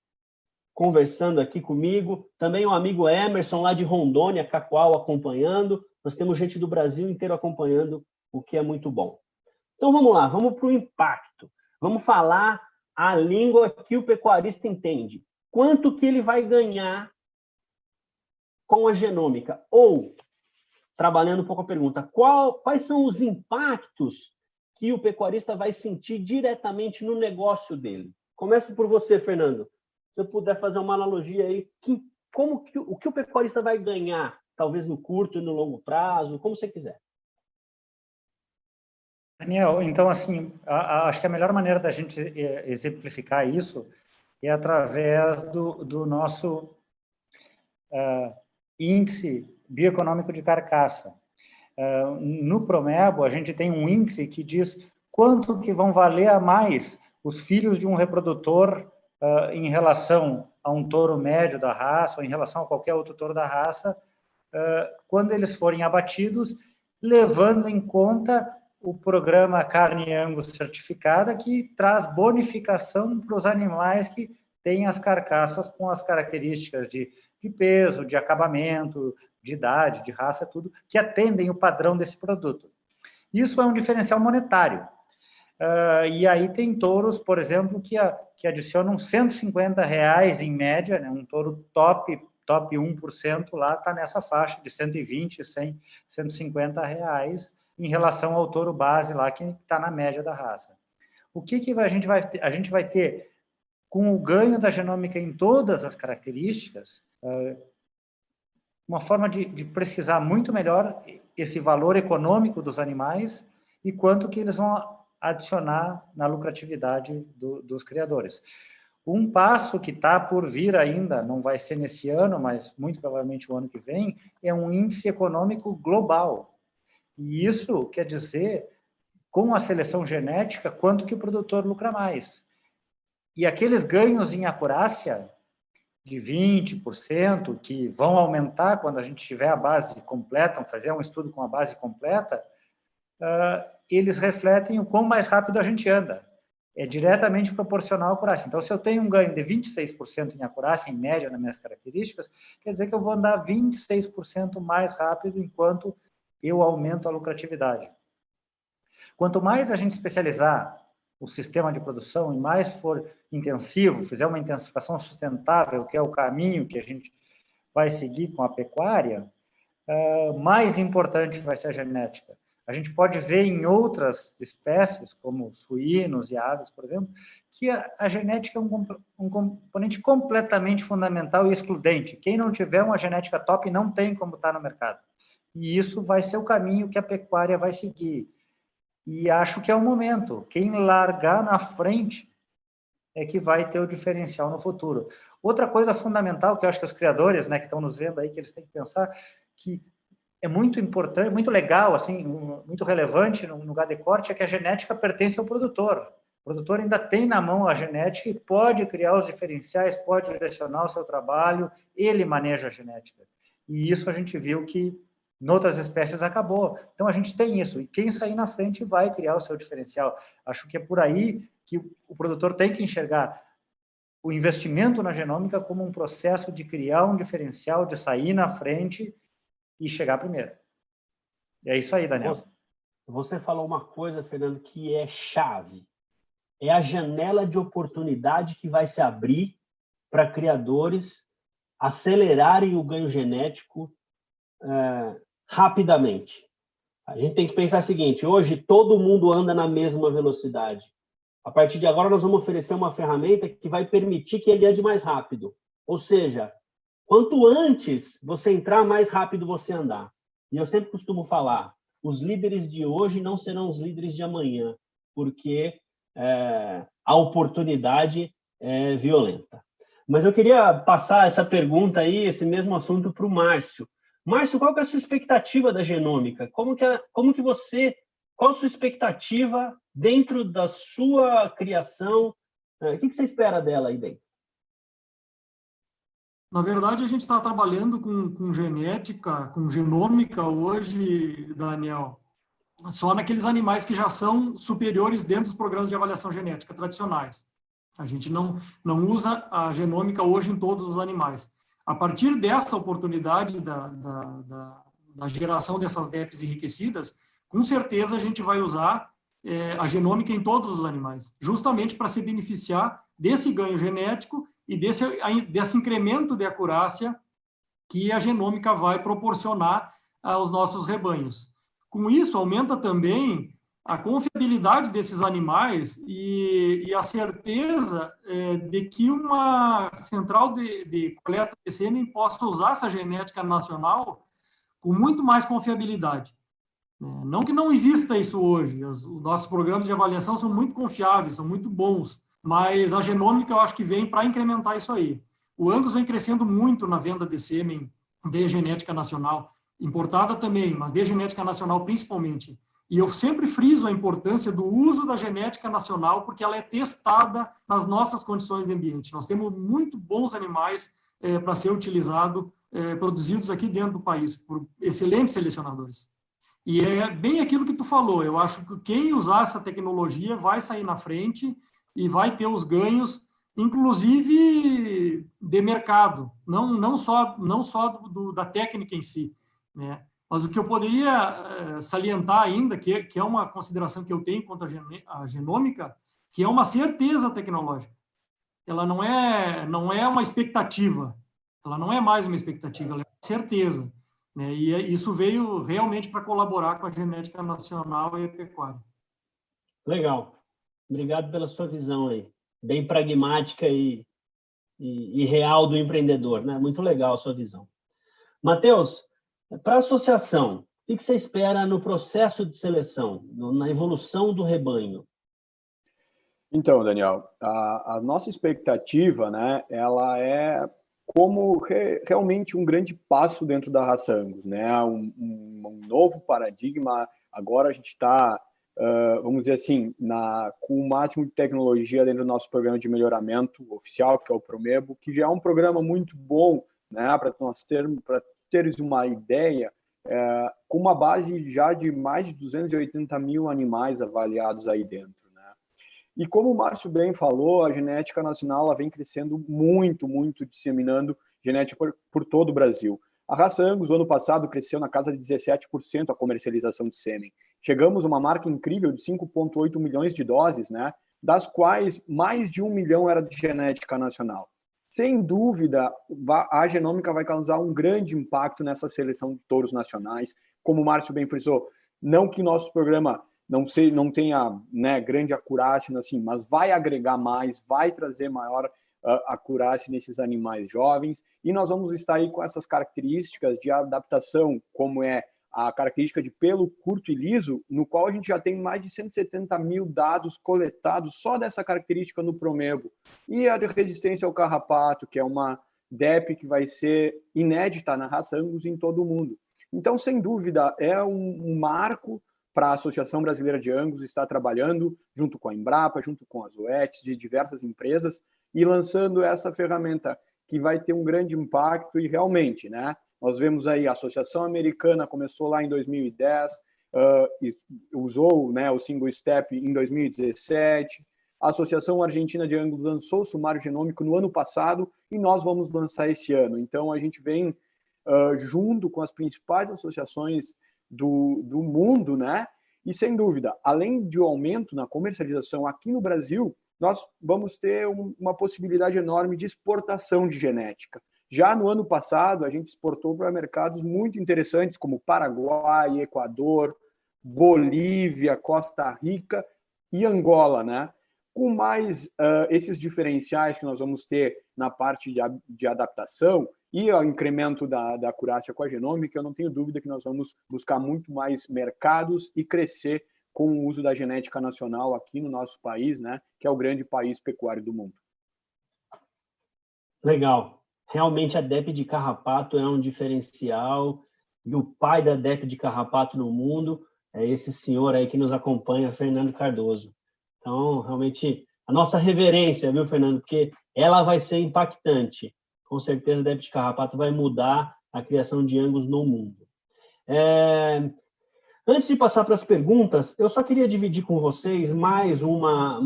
conversando aqui comigo. Também o amigo Emerson, lá de Rondônia, Cacoal, acompanhando. Nós temos gente do Brasil inteiro acompanhando, o que é muito bom. Então, vamos lá, vamos para o impacto. Vamos falar a língua que o pecuarista entende. Quanto que ele vai ganhar com a genômica? Ou, trabalhando um pouco a pergunta, quais são os impactos que o pecuarista vai sentir diretamente no negócio dele? Começo por você, Fernando. Se eu puder fazer uma analogia aí, o que o pecuarista vai ganhar, talvez no curto e no longo prazo, como você quiser. Daniel, então, assim, acho que a melhor maneira da gente exemplificar isso é através do nosso índice bioeconômico de carcaça. no Promebo, a gente tem um índice que diz quanto que vão valer a mais os filhos de um reprodutor em relação a um touro médio da raça, ou em relação a qualquer outro touro da raça, quando eles forem abatidos, levando em conta o programa Carne Angus Certificada, que traz bonificação para os animais que têm as carcaças com as características de peso, de acabamento, de idade, de raça, tudo, que atendem o padrão desse produto. Isso é um diferencial monetário. E aí tem touros, por exemplo, que adicionam R$150 em média, né? Um touro top 1% lá está nessa faixa de 120, 100, R$150 em relação ao touro base lá, que está na média da raça. O que a gente vai ter? A gente vai ter, com o ganho da genômica em todas as características, uma forma de precisar muito melhor esse valor econômico dos animais e quanto que eles vão adicionar na lucratividade dos criadores. Um passo que está por vir ainda, não vai ser nesse ano, mas muito provavelmente o ano que vem, é um índice econômico global. E isso quer dizer, com a seleção genética, quanto que o produtor lucra mais. E aqueles ganhos em acurácia de 20%, que vão aumentar quando a gente tiver a base completa, fazer um estudo com a base completa, eles refletem o quão mais rápido a gente anda. É diretamente proporcional à acurácia. Então, se eu tenho um ganho de 26% em acurácia, em média, nas minhas características, quer dizer que eu vou andar 26% mais rápido enquanto eu aumento a lucratividade. Quanto mais a gente especializar o sistema de produção e mais for intensivo, fizer uma intensificação sustentável, que é o caminho que a gente vai seguir com a pecuária, mais importante vai ser a genética. A gente pode ver em outras espécies, como suínos e aves, por exemplo, que a genética é um componente completamente fundamental e excludente. Quem não tiver uma genética top não tem como estar no mercado. E isso vai ser o caminho que a pecuária vai seguir. E acho que é o momento. Quem largar na frente é que vai ter o diferencial no futuro. Outra coisa fundamental que eu acho que os criadores, né, que estão nos vendo aí, que eles têm que pensar, que é muito importante, muito legal, assim, muito relevante no lugar de corte, é que a genética pertence ao produtor. O produtor ainda tem na mão a genética e pode criar os diferenciais, pode direcionar o seu trabalho, ele maneja a genética. E isso a gente viu que em outras espécies acabou. Então a gente tem isso, e quem sair na frente vai criar o seu diferencial. Acho que é por aí que o produtor tem que enxergar o investimento na genômica como um processo de criar um diferencial, de sair na frente e chegar primeiro. É isso aí, Daniel. Você falou uma coisa, Fernando, que é chave. É a janela de oportunidade que vai se abrir para criadores acelerarem o ganho genético rapidamente. A gente tem que pensar o seguinte, hoje todo mundo anda na mesma velocidade. A partir de agora nós vamos oferecer uma ferramenta que vai permitir que ele ande mais rápido. Ou seja, quanto antes você entrar, mais rápido você andar. E eu sempre costumo falar, os líderes de hoje não serão os líderes de amanhã, porque a oportunidade é violenta. Mas eu queria passar essa pergunta aí, esse mesmo assunto, para o Márcio. Márcio, qual que é a sua expectativa da genômica? Qual a sua expectativa dentro da sua criação? O que você espera dela aí dentro? Na verdade, a gente está trabalhando com genética, com genômica hoje, Daniel, só naqueles animais que já são superiores dentro dos programas de avaliação genética tradicionais. A gente não usa a genômica hoje em todos os animais. A partir dessa oportunidade da geração dessas DEPs enriquecidas, com certeza a gente vai usar a genômica em todos os animais, justamente para se beneficiar desse ganho genético e desse incremento de acurácia que a genômica vai proporcionar aos nossos rebanhos. Com isso, aumenta também a confiabilidade desses animais e a certeza de que uma central de coleta de sêmen possa usar essa genética nacional com muito mais confiabilidade. Não que não exista isso hoje, os nossos programas de avaliação são muito confiáveis, são muito bons, mas a genômica eu acho que vem para incrementar isso aí. O Angus vem crescendo muito na venda de sêmen de genética nacional. importada também, mas de genética nacional principalmente. E eu sempre friso a importância do uso da genética nacional, porque ela é testada nas nossas condições de ambiente. Nós temos muito bons animais para ser utilizado, produzidos aqui dentro do país, por excelentes selecionadores. E é bem aquilo que tu falou, eu acho que quem usar essa tecnologia vai sair na frente e vai ter os ganhos, inclusive de mercado, não só da técnica em si, né? Mas o que eu poderia salientar ainda, que é uma consideração que eu tenho quanto à genômica, que é uma certeza tecnológica. Ela não é uma expectativa, ela não é mais uma expectativa, ela é uma certeza, né? E isso veio realmente para colaborar com a genética nacional e a pecuária. Legal. Obrigado pela sua visão aí, bem pragmática e real do empreendedor, né? Muito legal a sua visão. Matheus, para a associação, o que você espera no processo de seleção, na evolução do rebanho? Então, Daniel, a nossa expectativa, né, ela é como realmente um grande passo dentro da raça Angus, né, um novo paradigma. Agora a gente está, vamos dizer assim, com o máximo de tecnologia dentro do nosso programa de melhoramento oficial, que é o Promebo, que já é um programa muito bom, né, para teres uma ideia, com uma base já de mais de 280 mil animais avaliados aí dentro, né? E como o Márcio bem falou, a genética nacional ela vem crescendo muito, muito, disseminando genética por todo o Brasil. A raça Angus, no ano passado, cresceu na casa de 17% a comercialização de sêmen. Chegamos a uma marca incrível de 5,8 milhões de doses, né? Das quais mais de 1 milhão era de genética nacional. Sem dúvida, a genômica vai causar um grande impacto nessa seleção de touros nacionais. Como o Márcio bem frisou, não que nosso programa não tenha, né, grande acurácia, assim, mas vai agregar mais, vai trazer maior acurácia nesses animais jovens, e nós vamos estar aí com essas características de adaptação, como é a característica de pelo curto e liso, no qual a gente já tem mais de 170 mil dados coletados só dessa característica no Promebo. E a de resistência ao carrapato, que é uma DEP que vai ser inédita na raça Angus em todo o mundo. Então, sem dúvida, é um marco para a Associação Brasileira de Angus estar trabalhando junto com a Embrapa, junto com as OETs, de diversas empresas, e lançando essa ferramenta que vai ter um grande impacto e realmente, né? Nós vemos aí a Associação Americana começou lá em 2010, usou, né, o Single Step em 2017. A Associação Argentina de Angus lançou o sumário genômico no ano passado e nós vamos lançar esse ano. Então, a gente vem junto com as principais associações do mundo, né? E, sem dúvida, além de um aumento na comercialização aqui no Brasil, nós vamos ter uma possibilidade enorme de exportação de genética. Já no ano passado, a gente exportou para mercados muito interessantes, como Paraguai, Equador, Bolívia, Costa Rica e Angola, né? Com mais esses diferenciais que nós vamos ter na parte de adaptação e o incremento da acurácia com a genômica, eu não tenho dúvida que nós vamos buscar muito mais mercados e crescer com o uso da genética nacional aqui no nosso país, né? Que é o grande país pecuário do mundo. Legal. Realmente a DEP de carrapato é um diferencial, e o pai da DEP de carrapato no mundo é esse senhor aí que nos acompanha, Fernando Cardoso. Então, realmente, a nossa reverência, viu, Fernando? Porque ela vai ser impactante. Com certeza a DEP de carrapato vai mudar a criação de Angus no mundo. Antes de passar para as perguntas, eu só queria dividir com vocês mais uma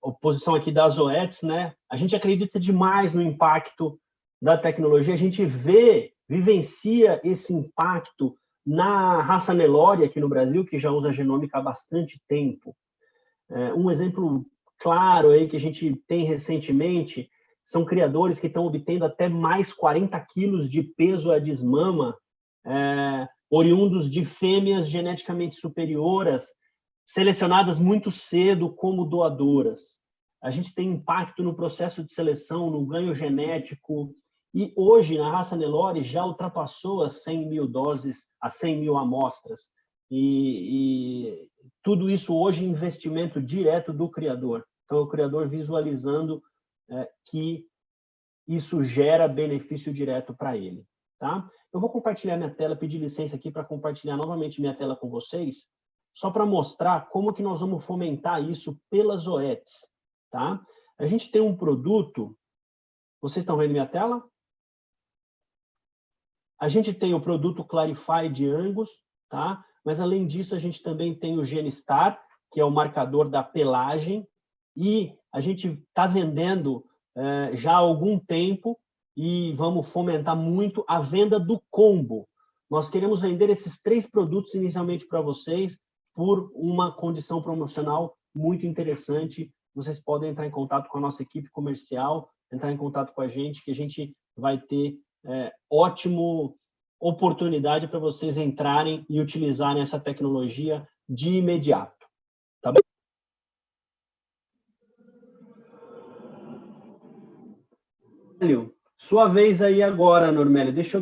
oposição aqui das OETs, né? A gente acredita demais no impacto da tecnologia, a gente vivencia esse impacto na raça Nelore aqui no Brasil, que já usa genômica há bastante tempo. Um exemplo claro aí que a gente tem recentemente são criadores que estão obtendo até mais 40 quilos de peso à desmama, oriundos de fêmeas geneticamente superioras, selecionadas muito cedo como doadoras. A gente tem impacto no processo de seleção, no ganho genético, e hoje, na raça Nelore, já ultrapassou as 100 mil doses, as 100 mil amostras. E tudo isso hoje em investimento direto do criador. Então, o criador visualizando que isso gera benefício direto para ele, tá? Eu vou compartilhar minha tela, pedir licença aqui para compartilhar novamente minha tela com vocês, só para mostrar como que nós vamos fomentar isso pelas OETs, tá? A gente tem um produto, vocês estão vendo minha tela? A gente tem o produto Clarify de Angus, tá? Mas além disso a gente também tem o GeneStar, que é o marcador da pelagem, e a gente está vendendo já há algum tempo e vamos fomentar muito a venda do combo. Nós queremos vender esses 3 produtos inicialmente para vocês por uma condição promocional muito interessante. Vocês podem entrar em contato com a nossa equipe comercial, entrar em contato com a gente, que a gente vai ter ótimo oportunidade para vocês entrarem e utilizarem essa tecnologia de imediato. Tá bom? Sua vez aí agora, Normélio. Deixa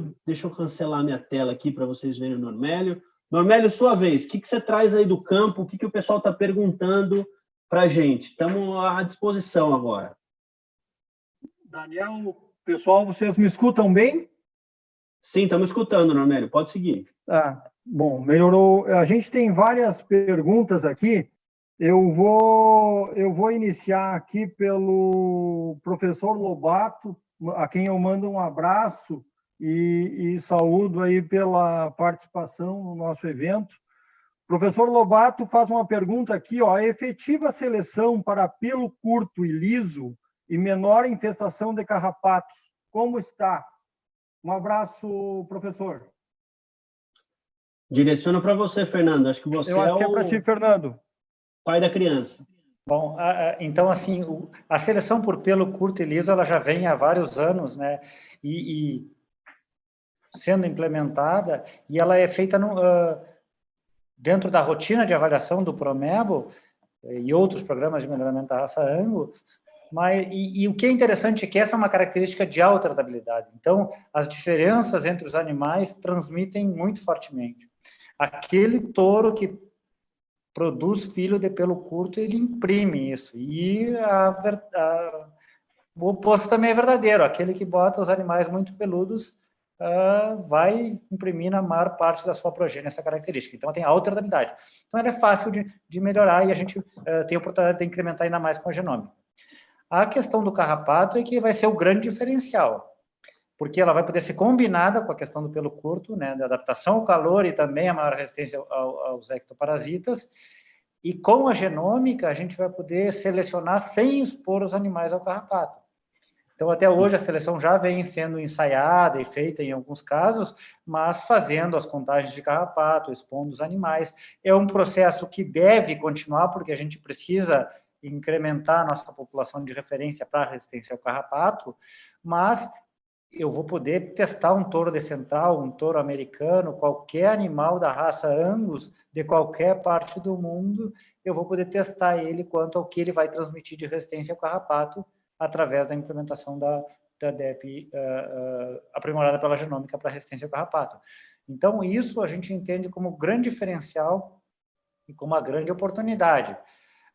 eu cancelar minha tela aqui para vocês verem o Normélio. Normélio, sua vez. O que você traz aí do campo? O que o pessoal está perguntando para a gente? Estamos à disposição agora. Daniel, pessoal, vocês me escutam bem? Sim, estamos escutando, Normélio. Pode seguir. Bom, melhorou. A gente tem várias perguntas aqui. Eu vou iniciar aqui pelo professor Lobato, a quem eu mando um abraço e saúdo aí pela participação no nosso evento. Professor Lobato faz uma pergunta aqui, ó, a efetiva seleção para pelo curto e liso e menor infestação de carrapatos, como está? Um abraço, professor. Direciono para você, Fernando. Acho que você Eu acho que é para ti, Fernando. Pai da criança. Bom, então, assim, a seleção por pelo curto e liso, ela já vem há vários anos, né, e sendo implementada, e ela é feita dentro da rotina de avaliação do Promebo e outros programas de melhoramento da raça Angus, e o que é interessante é que essa é uma característica de alta tratabilidade. Então, as diferenças entre os animais transmitem muito fortemente. Aquele touro que produz filho de pelo curto, ele imprime isso. E o oposto também é verdadeiro. Aquele que bota os animais muito peludos vai imprimir na maior parte da sua progênie essa característica. Então, ela tem alta tratabilidade. Então, ela é fácil de melhorar e a gente tem a oportunidade de incrementar ainda mais com a genômica. A questão do carrapato é que vai ser o grande diferencial, porque ela vai poder ser combinada com a questão do pelo curto, né, da adaptação ao calor e também a maior resistência aos ectoparasitas, e com a genômica a gente vai poder selecionar sem expor os animais ao carrapato. Então, até hoje, a seleção já vem sendo ensaiada e feita em alguns casos, mas fazendo as contagens de carrapato, expondo os animais. É um processo que deve continuar, porque a gente precisa incrementar a nossa população de referência para a resistência ao carrapato, mas eu vou poder testar um touro de central, um touro americano, qualquer animal da raça Angus, de qualquer parte do mundo, eu vou poder testar ele quanto ao que ele vai transmitir de resistência ao carrapato através da implementação da DEP aprimorada pela genômica para resistência ao carrapato. Então, isso a gente entende como grande diferencial e como uma grande oportunidade.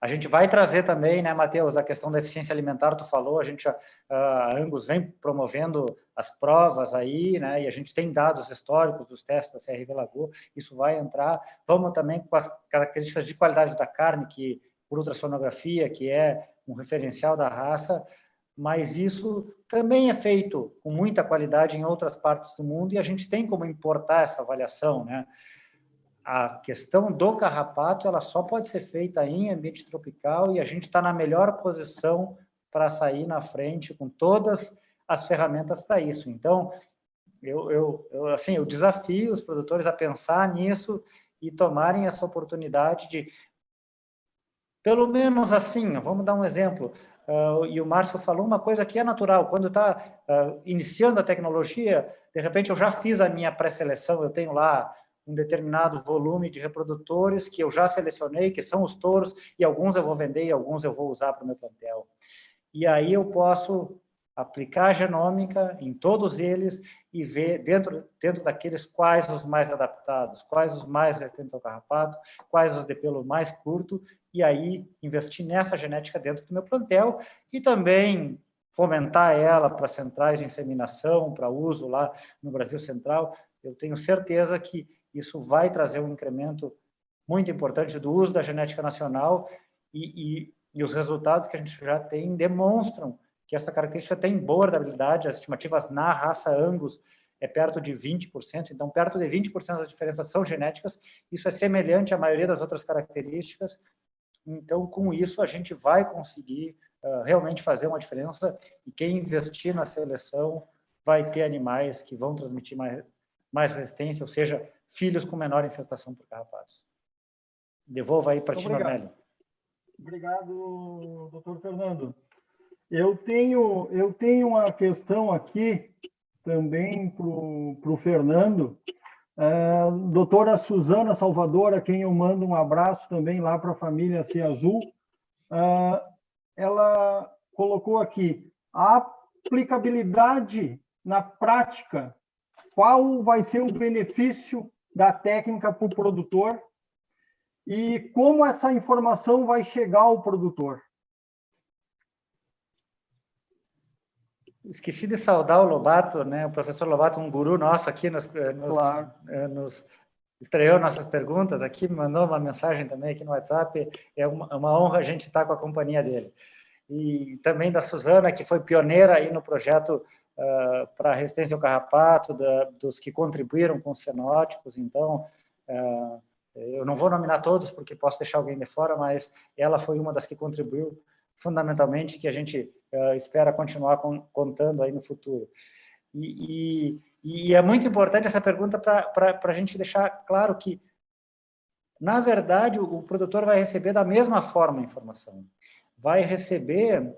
A gente vai trazer também, né, Matheus, a questão da eficiência alimentar, tu falou, a Angus vem promovendo as provas aí, né, e a gente tem dados históricos dos testes da CRV Lagoa, isso vai entrar. Vamos também com as características de qualidade da carne, que por ultrassonografia, que é um referencial da raça, mas isso também é feito com muita qualidade em outras partes do mundo e a gente tem como importar essa avaliação, né? A questão do carrapato, ela só pode ser feita em ambiente tropical e a gente está na melhor posição para sair na frente com todas as ferramentas para isso. Então, eu desafio os produtores a pensar nisso e tomarem essa oportunidade de, pelo menos assim, vamos dar um exemplo, e o Márcio falou uma coisa que é natural, quando está iniciando a tecnologia, de repente eu já fiz a minha pré-seleção, eu tenho lá um determinado volume de reprodutores que eu já selecionei, que são os touros, e alguns eu vou vender e alguns eu vou usar para o meu plantel. E aí eu posso aplicar a genômica em todos eles e ver dentro daqueles quais os mais adaptados, quais os mais resistentes ao carrapato, quais os de pelo mais curto, e aí investir nessa genética dentro do meu plantel e também fomentar ela para centrais de inseminação, para uso lá no Brasil Central, eu tenho certeza que isso vai trazer um incremento muito importante do uso da genética nacional e os resultados que a gente já tem demonstram que essa característica tem boa herdabilidade. As estimativas na raça Angus é perto de 20%, então perto de 20% das diferenças são genéticas. Isso é semelhante à maioria das outras características. Então, com isso, a gente vai conseguir realmente fazer uma diferença e quem investir na seleção vai ter animais que vão transmitir mais resistência, ou seja, filhos com menor infestação por carrapatos. Devolvo aí para ti, Normélio. Obrigado, doutor Fernando. Eu tenho uma questão aqui também para o Fernando. Doutora Suzana Salvador, a quem eu mando um abraço também lá para a família Cia Azul, ela colocou aqui a aplicabilidade na prática. Qual vai ser o benefício da técnica para o produtor e como essa informação vai chegar ao produtor? Esqueci de saudar o Lobato, né? O professor Lobato, um guru nosso aqui, nos estreou nossas perguntas aqui, mandou uma mensagem também aqui no WhatsApp. É uma honra a gente estar com a companhia dele. E também da Suzana, que foi pioneira aí no projeto para a resistência ao carrapato, dos que contribuíram com os fenótipos. Então, eu não vou nominar todos, porque posso deixar alguém de fora, mas ela foi uma das que contribuiu fundamentalmente, que a gente espera continuar contando aí no futuro. E é muito importante essa pergunta para a gente deixar claro que, na verdade, o produtor vai receber da mesma forma a informação. Vai receber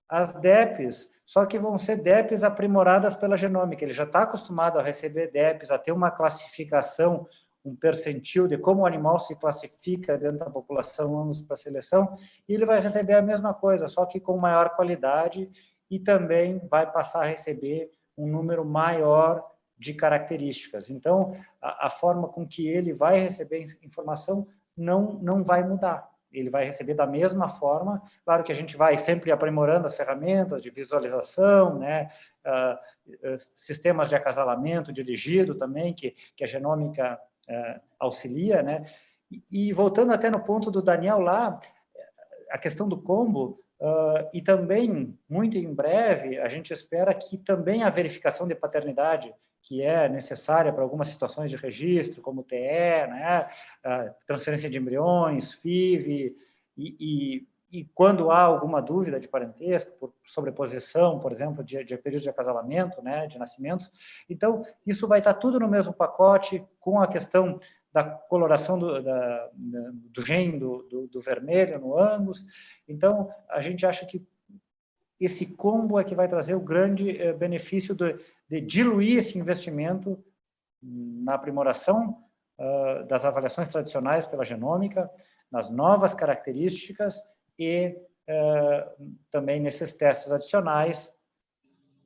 as DEPs, só que vão ser DEPs aprimoradas pela genômica. Ele já está acostumado a receber DEPs, a ter uma classificação, um percentil de como o animal se classifica dentro da população Angus para seleção, e ele vai receber a mesma coisa, só que com maior qualidade, e também vai passar a receber um número maior de características. Então, a forma com que ele vai receber informação não vai mudar. Ele vai receber da mesma forma. Claro que a gente vai sempre aprimorando as ferramentas de visualização, né? Sistemas de acasalamento dirigido também, que a genômica auxilia, né? E voltando até no ponto do Daniel lá, a questão do combo, e também, muito em breve, a gente espera que também a verificação de paternidade, que é necessária para algumas situações de registro, como TE, né? Transferência de embriões, FIV, e quando há alguma dúvida de parentesco, por sobreposição, por exemplo, de período de acasalamento, né, de nascimentos. Então, isso vai estar tudo no mesmo pacote, com a questão da coloração do gene do vermelho no Angus. Então, a gente acha que esse combo é que vai trazer o grande benefício de diluir esse investimento na aprimoração das avaliações tradicionais pela genômica, nas novas características e também nesses testes adicionais.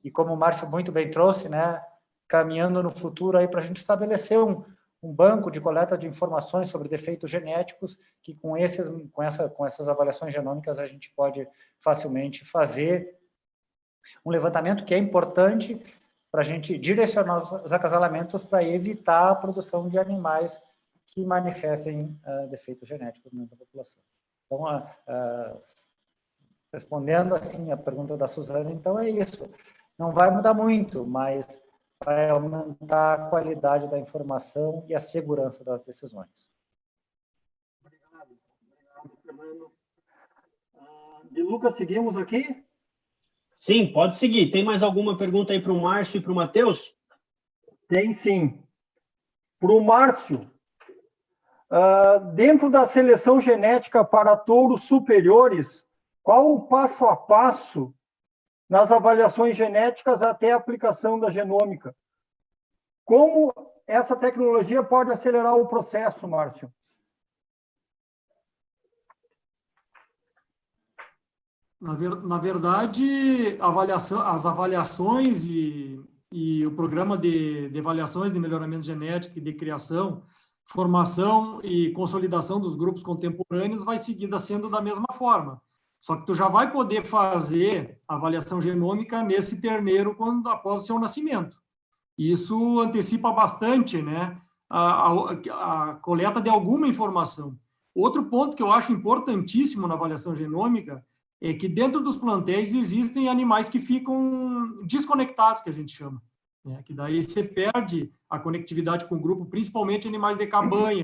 E como o Márcio muito bem trouxe, né, caminhando no futuro aí para a gente estabelecer um banco de coleta de informações sobre defeitos genéticos, que com essas avaliações genômicas a gente pode facilmente fazer um levantamento que é importante para a gente direcionar os acasalamentos para evitar a produção de animais que manifestem defeitos genéticos dentro da população. Então, respondendo assim a pergunta da Suzana, então é isso. Não vai mudar muito, mas vai aumentar a qualidade da informação e a segurança das decisões. Obrigado, Fernando. De Lucas, seguimos aqui? Sim, pode seguir. Tem mais alguma pergunta aí para o Márcio e para o Matheus? Tem sim. Para o Márcio, dentro da seleção genética para touros superiores, qual o passo a passo nas avaliações genéticas até a aplicação da genômica? Como essa tecnologia pode acelerar o processo, Márcio? Na verdade, as avaliações e o programa de avaliações de melhoramento genético e de criação, formação e consolidação dos grupos contemporâneos vai seguir sendo da mesma forma. Só que tu já vai poder fazer avaliação genômica nesse terneiro após o seu nascimento. Isso antecipa bastante, né, a coleta de alguma informação. Outro ponto que eu acho importantíssimo na avaliação genômica é que dentro dos plantéis existem animais que ficam desconectados, que a gente chama, né? Que daí você perde a conectividade com o grupo, principalmente animais de cabanha.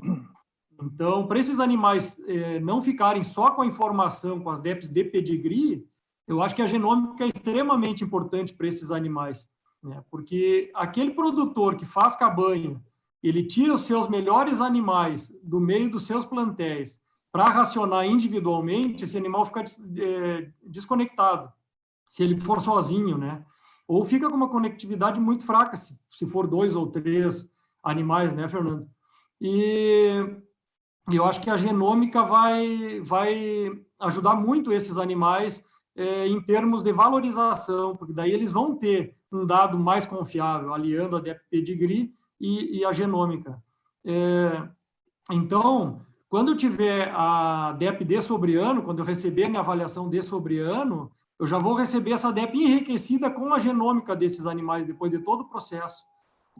Então, para esses animais não ficarem só com a informação, com as DEPs de pedigree, eu acho que a genômica é extremamente importante para esses animais, né? Porque aquele produtor que faz cabanha, ele tira os seus melhores animais do meio dos seus plantéis para racionar individualmente, esse animal fica desconectado, se ele for sozinho, né? Ou fica com uma conectividade muito fraca, se for 2 ou 3 animais, né, Fernando? E eu acho que a genômica vai ajudar muito esses animais em termos de valorização, porque daí eles vão ter um dado mais confiável, aliando a pedigree e a genômica. Então, quando eu tiver a DEP de sobre ano, quando eu receber a minha avaliação de sobre ano, eu já vou receber essa DEP enriquecida com a genômica desses animais, depois de todo o processo,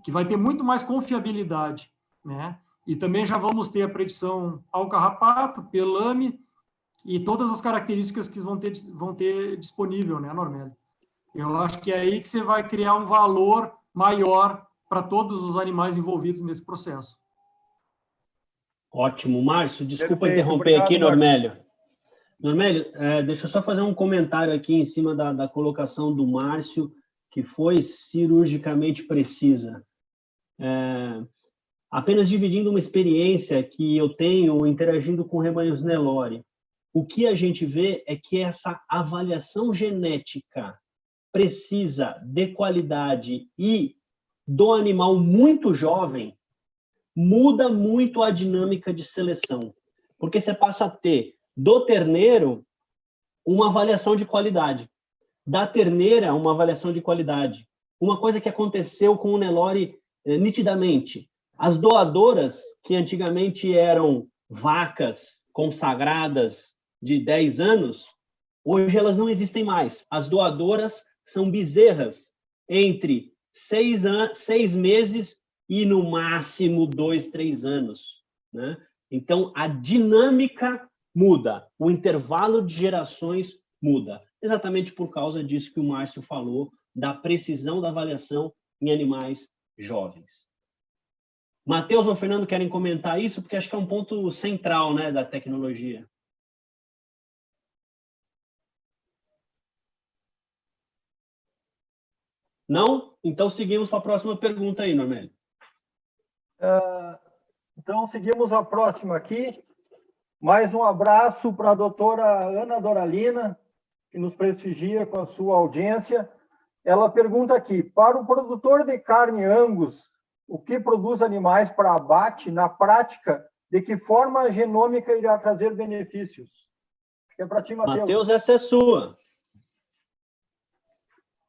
que vai ter muito mais confiabilidade, né? E também já vamos ter a predição ao carrapato, pelame e todas as características que vão ter disponível, né, Normélio? Eu acho que é aí que você vai criar um valor maior para todos os animais envolvidos nesse processo. Ótimo. Márcio, desculpa Perfeito, interromper obrigado, aqui, Normélio. Normélio, deixa eu só fazer um comentário aqui em cima da colocação do Márcio, que foi cirurgicamente precisa. Apenas dividindo uma experiência que eu tenho interagindo com rebanhos Nelore, o que a gente vê é que essa avaliação genética precisa de qualidade e do animal muito jovem muda muito a dinâmica de seleção, porque você passa a ter do terneiro uma avaliação de qualidade, da terneira uma avaliação de qualidade. Uma coisa que aconteceu com o Nelore nitidamente, as doadoras, que antigamente eram vacas consagradas de 10 anos, hoje elas não existem mais. As doadoras são bezerras entre 6 meses e, no máximo, 2, 3 anos, né? Então, a dinâmica muda, o intervalo de gerações muda, exatamente por causa disso que o Márcio falou, da precisão da avaliação em animais jovens. Matheus ou Fernando querem comentar isso? Porque acho que é um ponto central, né, da tecnologia. Não? Então seguimos para a próxima pergunta aí, Normélio. Então, seguimos a próxima aqui. Mais um abraço para a doutora Ana Doralina, que nos prestigia com a sua audiência. Ela pergunta aqui, para o produtor de carne Angus, o que produz animais para abate, na prática, de que forma a genômica irá trazer benefícios? Acho que é para ti, Matheus. Matheus, essa é sua.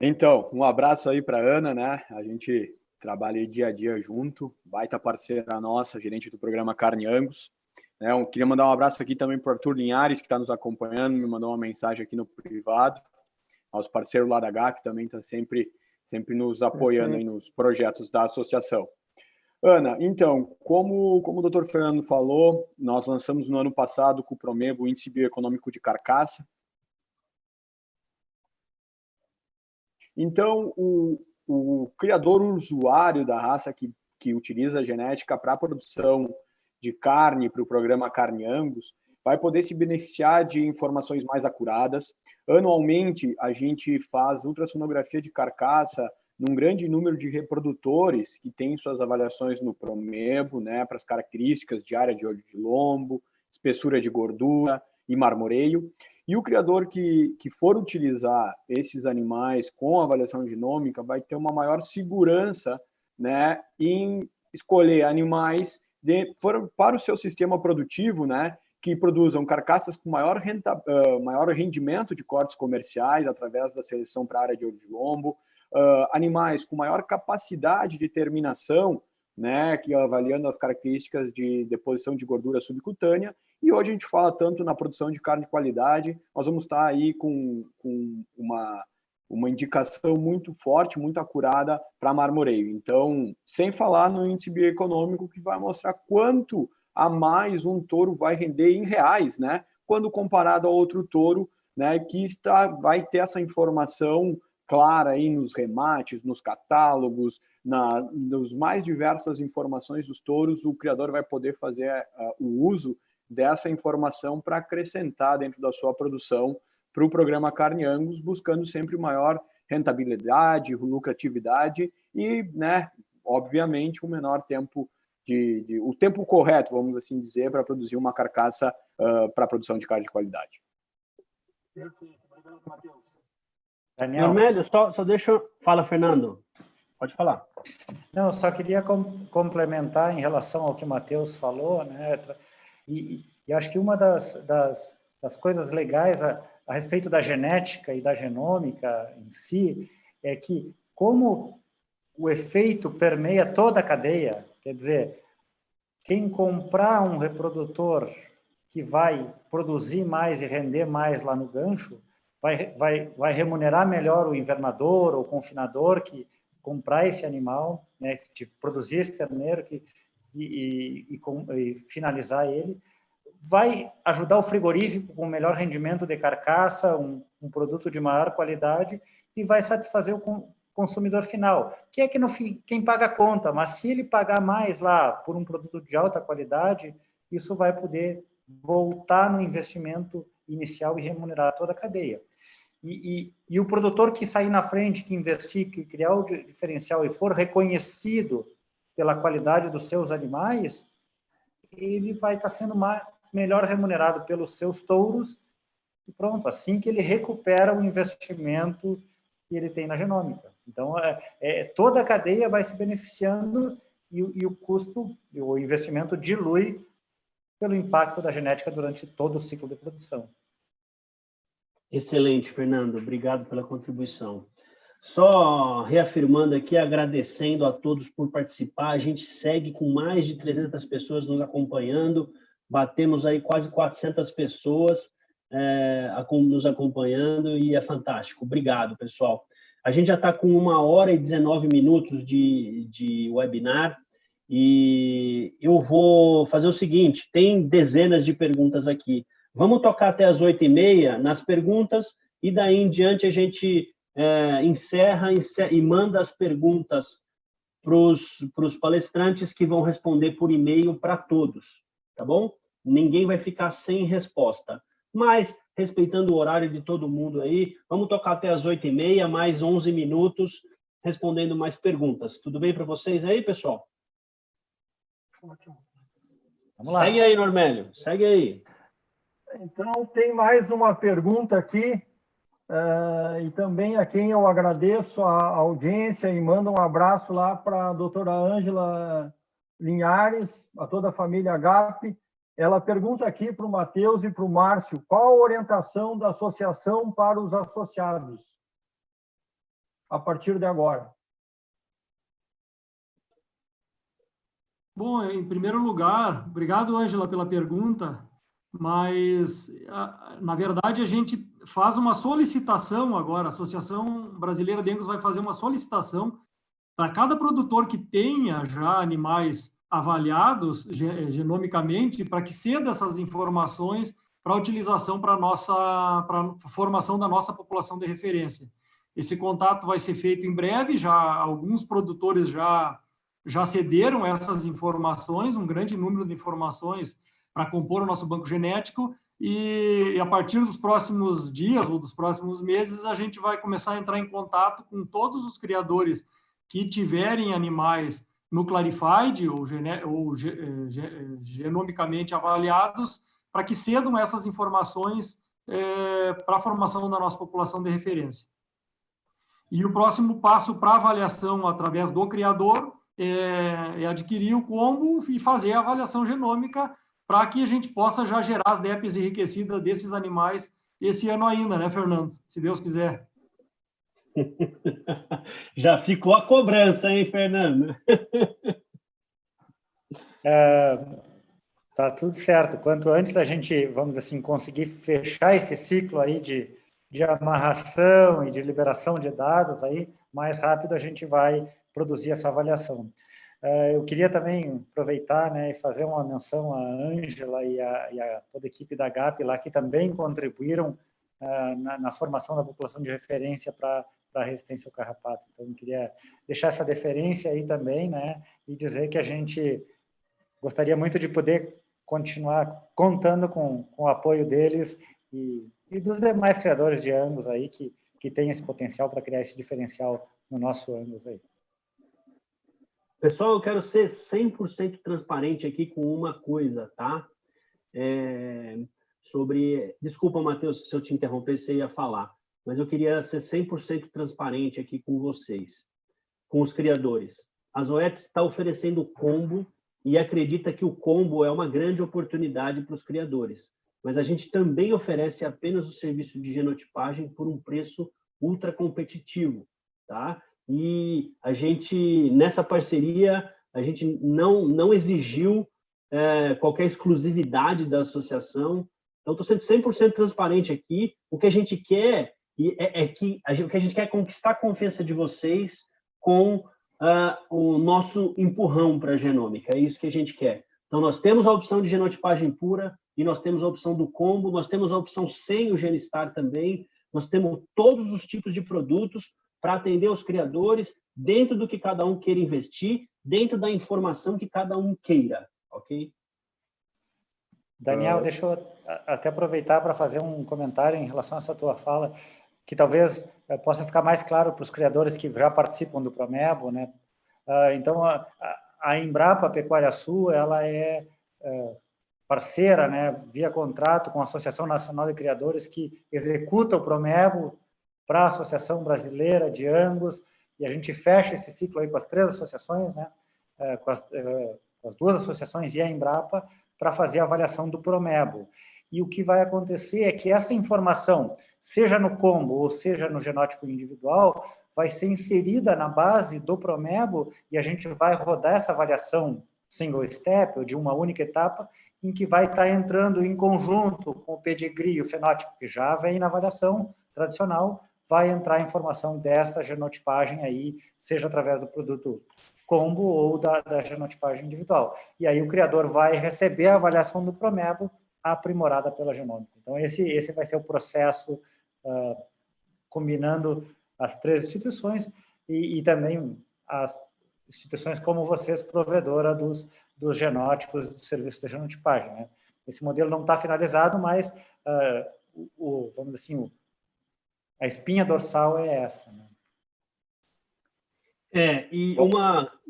Então, um abraço aí para a Ana, né? A gente trabalha dia a dia junto, baita parceira nossa, gerente do programa Carne Angus. Eu queria mandar um abraço aqui também para o Arthur Linhares, que está nos acompanhando, me mandou uma mensagem aqui no privado. Nosso parceiro lá da GAP também está sempre nos apoiando aí nos projetos da associação. Ana, então, como o doutor Fernando falou, nós lançamos no ano passado com o Promebo o Índice Bioeconômico de Carcaça. Então, o criador usuário da raça que utiliza a genética para a produção de carne para o programa Carne Angus vai poder se beneficiar de informações mais acuradas. Anualmente, a gente faz ultrassonografia de carcaça num grande número de reprodutores que têm suas avaliações no Promebo, né, para as características de área de olho de lombo, espessura de gordura e marmoreio. E o criador que for utilizar esses animais com avaliação genômica vai ter uma maior segurança, né, em escolher animais para o seu sistema produtivo, né, que produzam carcaças com maior rendimento de cortes comerciais através da seleção para a área de olho de lombo, animais com maior capacidade de terminação né, que avaliando as características de deposição de gordura subcutânea, e hoje a gente fala tanto na produção de carne de qualidade, nós vamos estar aí com uma indicação muito forte, muito acurada para marmoreio. Então, sem falar no índice bioeconômico, que vai mostrar quanto a mais um touro vai render em reais, né, quando comparado a outro touro, né, que vai ter essa informação clara aí nos remates, nos catálogos, nas mais diversas informações dos touros, o criador vai poder fazer o uso dessa informação para acrescentar dentro da sua produção para o programa Carne Angus, buscando sempre maior rentabilidade, lucratividade e, né, obviamente, o menor tempo o tempo correto, vamos assim dizer, para produzir uma carcaça para a produção de carne de qualidade. Perfeito, obrigado, Matheus. Daniel. Normélio, só deixa... Fala, Fernando. Pode falar. Não, eu só queria complementar em relação ao que o Matheus falou, né? E acho que uma das coisas legais a respeito da genética e da genômica em si é que, como o efeito permeia toda a cadeia, quer dizer, quem comprar um reprodutor que vai produzir mais e render mais lá no gancho, vai remunerar melhor o invernador ou confinador que comprar esse animal, né, que produzir esse terneiro e finalizar ele, vai ajudar o frigorífico com melhor rendimento de carcaça, um produto de maior qualidade e vai satisfazer o consumidor final, que é que no fim quem paga a conta, mas se ele pagar mais lá por um produto de alta qualidade, isso vai poder voltar no investimento inicial e remunerar toda a cadeia. E o produtor que sair na frente, que investir, que criar o diferencial e for reconhecido pela qualidade dos seus animais, ele vai estar sendo melhor remunerado pelos seus touros e pronto, assim que ele recupera o investimento que ele tem na genômica. Então, toda a cadeia vai se beneficiando e o custo, o investimento dilui pelo impacto da genética durante todo o ciclo de produção. Excelente, Fernando. Obrigado pela contribuição. Só reafirmando aqui, agradecendo a todos por participar. A gente segue com mais de 300 pessoas nos acompanhando. Batemos aí quase 400 pessoas nos acompanhando e é fantástico. Obrigado, pessoal. A gente já está com 1h19 de webinar e eu vou fazer o seguinte, tem dezenas de perguntas aqui. Vamos tocar até as 8h30 nas perguntas e daí em diante a gente encerra e manda as perguntas para os palestrantes que vão responder por e-mail para todos, tá bom? Ninguém vai ficar sem resposta. Mas, respeitando o horário de todo mundo aí, vamos tocar até as 8h30, mais 11 minutos, respondendo mais perguntas. Tudo bem para vocês aí, pessoal? Ótimo. Vamos lá. Segue aí, Normélio, segue aí. Então, tem mais uma pergunta aqui, e também a quem eu agradeço a audiência e mando um abraço lá para a doutora Ângela Linhares, a toda a família GAP. Ela pergunta aqui para o Matheus e para o Márcio, qual a orientação da associação para os associados a partir de agora? Bom, em primeiro lugar, obrigado, Ângela, pela pergunta, mas, na verdade, a gente faz uma solicitação agora, a Associação Brasileira de Angus vai fazer uma solicitação para cada produtor que tenha já animais avaliados genomicamente, para que ceda essas informações para utilização para a formação da nossa população de referência. Esse contato vai ser feito em breve, já alguns produtores já cederam essas informações, um grande número de informações para compor o nosso banco genético, e a partir dos próximos dias ou dos próximos meses, a gente vai começar a entrar em contato com todos os criadores que tiverem animais no Clarified ou genomicamente avaliados, para que cedam essas informações para a formação da nossa população de referência. E o próximo passo para avaliação através do criador é adquirir o combo e fazer a avaliação genômica para que a gente possa já gerar as DEPs enriquecidas desses animais esse ano ainda, né, Fernando? Se Deus quiser. Já ficou a cobrança, hein, Fernando? Tá tudo certo. Quanto antes a gente, vamos assim, conseguir fechar esse ciclo aí de amarração e de liberação de dados, aí mais rápido a gente vai produzir essa avaliação. Eu queria também aproveitar, né, e fazer uma menção à Ângela e a toda a equipe da GAP lá, que também contribuíram na formação da população de referência para a resistência ao carrapato. Então, eu queria deixar essa deferência aí também, né, e dizer que a gente gostaria muito de poder continuar contando com o apoio deles e dos demais criadores de Angus aí que têm esse potencial para criar esse diferencial no nosso Angus aí. Pessoal, eu quero ser 100% transparente aqui com uma coisa, tá? Desculpa, Matheus, se eu te interromper, você ia falar, mas eu queria ser 100% transparente aqui com vocês, com os criadores. A Zoetis está oferecendo combo e acredita que o combo é uma grande oportunidade para os criadores, mas a gente também oferece apenas o serviço de genotipagem por um preço ultra competitivo, tá? E a gente, nessa parceria, a gente não exigiu qualquer exclusividade da associação. Então, estou sendo 100% transparente aqui. O que a gente quer o que a gente quer é conquistar a confiança de vocês com o nosso empurrão para a genômica. É isso que a gente quer. Então, nós temos a opção de genotipagem pura e nós temos a opção do combo, nós temos a opção sem o Genistar também, nós temos todos os tipos de produtos para atender os criadores dentro do que cada um queira investir, dentro da informação que cada um queira, ok? Daniel, deixa eu até aproveitar para fazer um comentário em relação a essa tua fala, que talvez possa ficar mais claro para os criadores que já participam do Promebo, né? Então, a Embrapa Pecuária Sul, ela é parceira, né, via contrato com a Associação Nacional de Criadores que executa o Promebo para a Associação Brasileira de Angus, e a gente fecha esse ciclo aí com as 3 associações, né, com as 2 associações e a Embrapa, para fazer a avaliação do Promebo. E o que vai acontecer é que essa informação, seja no combo ou seja no genótipo individual, vai ser inserida na base do Promebo e a gente vai rodar essa avaliação single step, ou de uma única etapa, em que vai estar entrando em conjunto com o pedigree e o fenótipo, que já vem na avaliação tradicional, vai entrar a informação dessa genotipagem aí, seja através do produto combo ou da genotipagem individual. E aí o criador vai receber a avaliação do Promebo aprimorada pela genômica. Então, esse vai ser o processo combinando as 3 instituições e também as instituições como vocês, provedora dos genótipos do serviço de genotipagem, né? Esse modelo não está finalizado, mas, vamos dizer assim, a espinha dorsal é essa, né?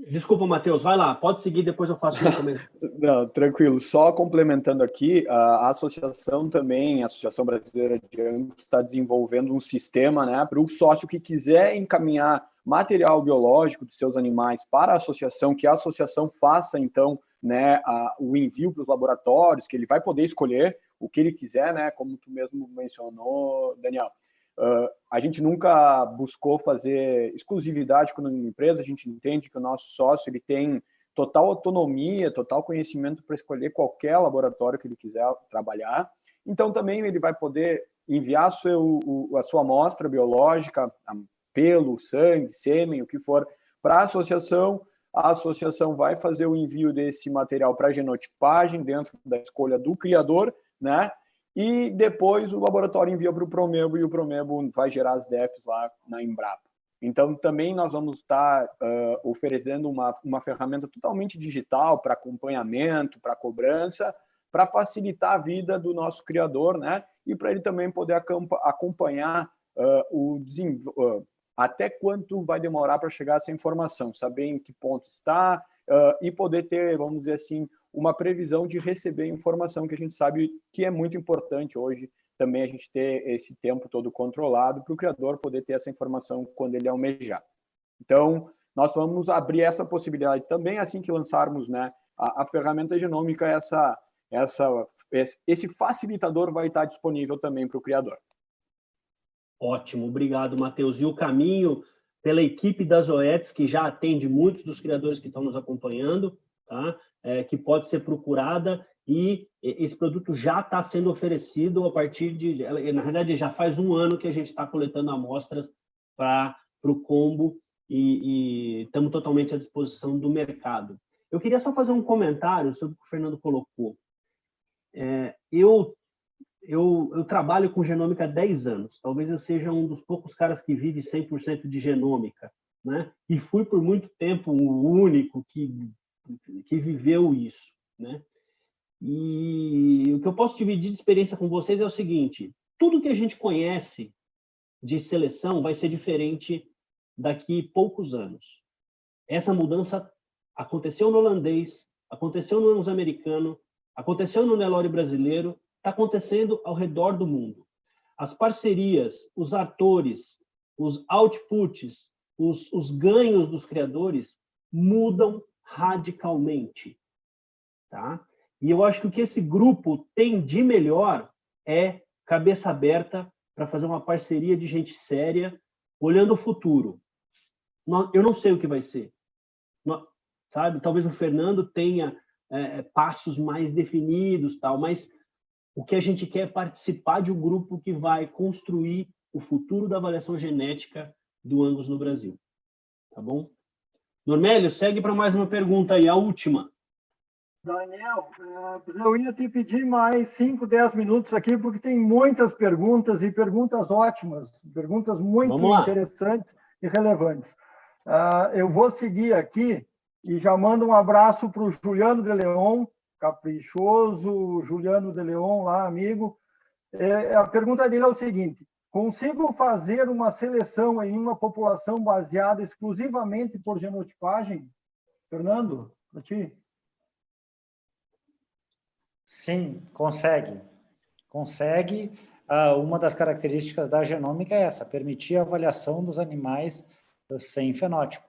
Desculpa, Matheus, vai lá, pode seguir, depois eu faço um comentário. Não, tranquilo. Só complementando aqui, a associação também, a Associação Brasileira de Angus, está desenvolvendo um sistema, né, para o sócio que quiser encaminhar material biológico dos seus animais para a associação, que a associação faça, então, né, o envio para os laboratórios, que ele vai poder escolher o que ele quiser, né, como tu mesmo mencionou, Daniel. A gente nunca buscou fazer exclusividade com uma empresa, a gente entende que o nosso sócio ele tem total autonomia, total conhecimento para escolher qualquer laboratório que ele quiser trabalhar. Então, também ele vai poder enviar a sua amostra biológica, pelo, sangue, sêmen, o que for, para a associação vai fazer o envio desse material para genotipagem dentro da escolha do criador, né? E depois o laboratório envia para o Promebo e o Promebo vai gerar as DEPs lá na Embrapa. Então, também nós vamos estar oferecendo uma ferramenta totalmente digital para acompanhamento, para cobrança, para facilitar a vida do nosso criador, né? E para ele também poder acompanhar até quanto vai demorar para chegar essa informação, saber em que ponto está e poder ter, vamos dizer assim, uma previsão de receber informação, que a gente sabe que é muito importante hoje também a gente ter esse tempo todo controlado para o criador poder ter essa informação quando ele almejar. Então, nós vamos abrir essa possibilidade também assim que lançarmos, né, a ferramenta genômica, esse facilitador vai estar disponível também para o criador. Ótimo, obrigado, Matheus. E o caminho pela equipe da Zoetis, que já atende muitos dos criadores que estão nos acompanhando, tá? que pode ser procurada, e esse produto já está sendo oferecido a partir de... Na verdade, já faz um ano que a gente está coletando amostras para o combo e estamos totalmente à disposição do mercado. Eu queria só fazer um comentário sobre o que o Fernando colocou. Eu trabalho com genômica há 10 anos. Talvez eu seja um dos poucos caras que vive 100% de genômica, né? E fui por muito tempo o único que viveu isso, né? E o que eu posso dividir de experiência com vocês é o seguinte: tudo que a gente conhece de seleção vai ser diferente daqui a poucos anos. Essa mudança aconteceu no holandês, aconteceu no ânus americano, aconteceu no Nelore brasileiro, está acontecendo ao redor do mundo. As parcerias, os atores, os outputs, os ganhos dos criadores mudam radicalmente, tá? E eu acho que o que esse grupo tem de melhor é cabeça aberta para fazer uma parceria de gente séria, olhando o futuro. Eu não sei o que vai ser, sabe? Talvez o Fernando tenha passos mais definidos, tal, mas o que a gente quer é participar de um grupo que vai construir o futuro da avaliação genética do Angus no Brasil. Tá bom? Normélio, segue para mais uma pergunta aí, a última. Daniel, eu ia te pedir mais 5, 10 minutos aqui, porque tem muitas perguntas, e perguntas ótimas, perguntas muito interessantes e relevantes. Eu vou seguir aqui e já mando um abraço para o Juliano de Leon, caprichoso, Juliano de Leon, lá, amigo. A pergunta dele é o seguinte: consigo fazer uma seleção em uma população baseada exclusivamente por genotipagem? Fernando, para ti. Sim, consegue. Consegue. Uma das características da genômica é essa, permitir a avaliação dos animais sem fenótipo.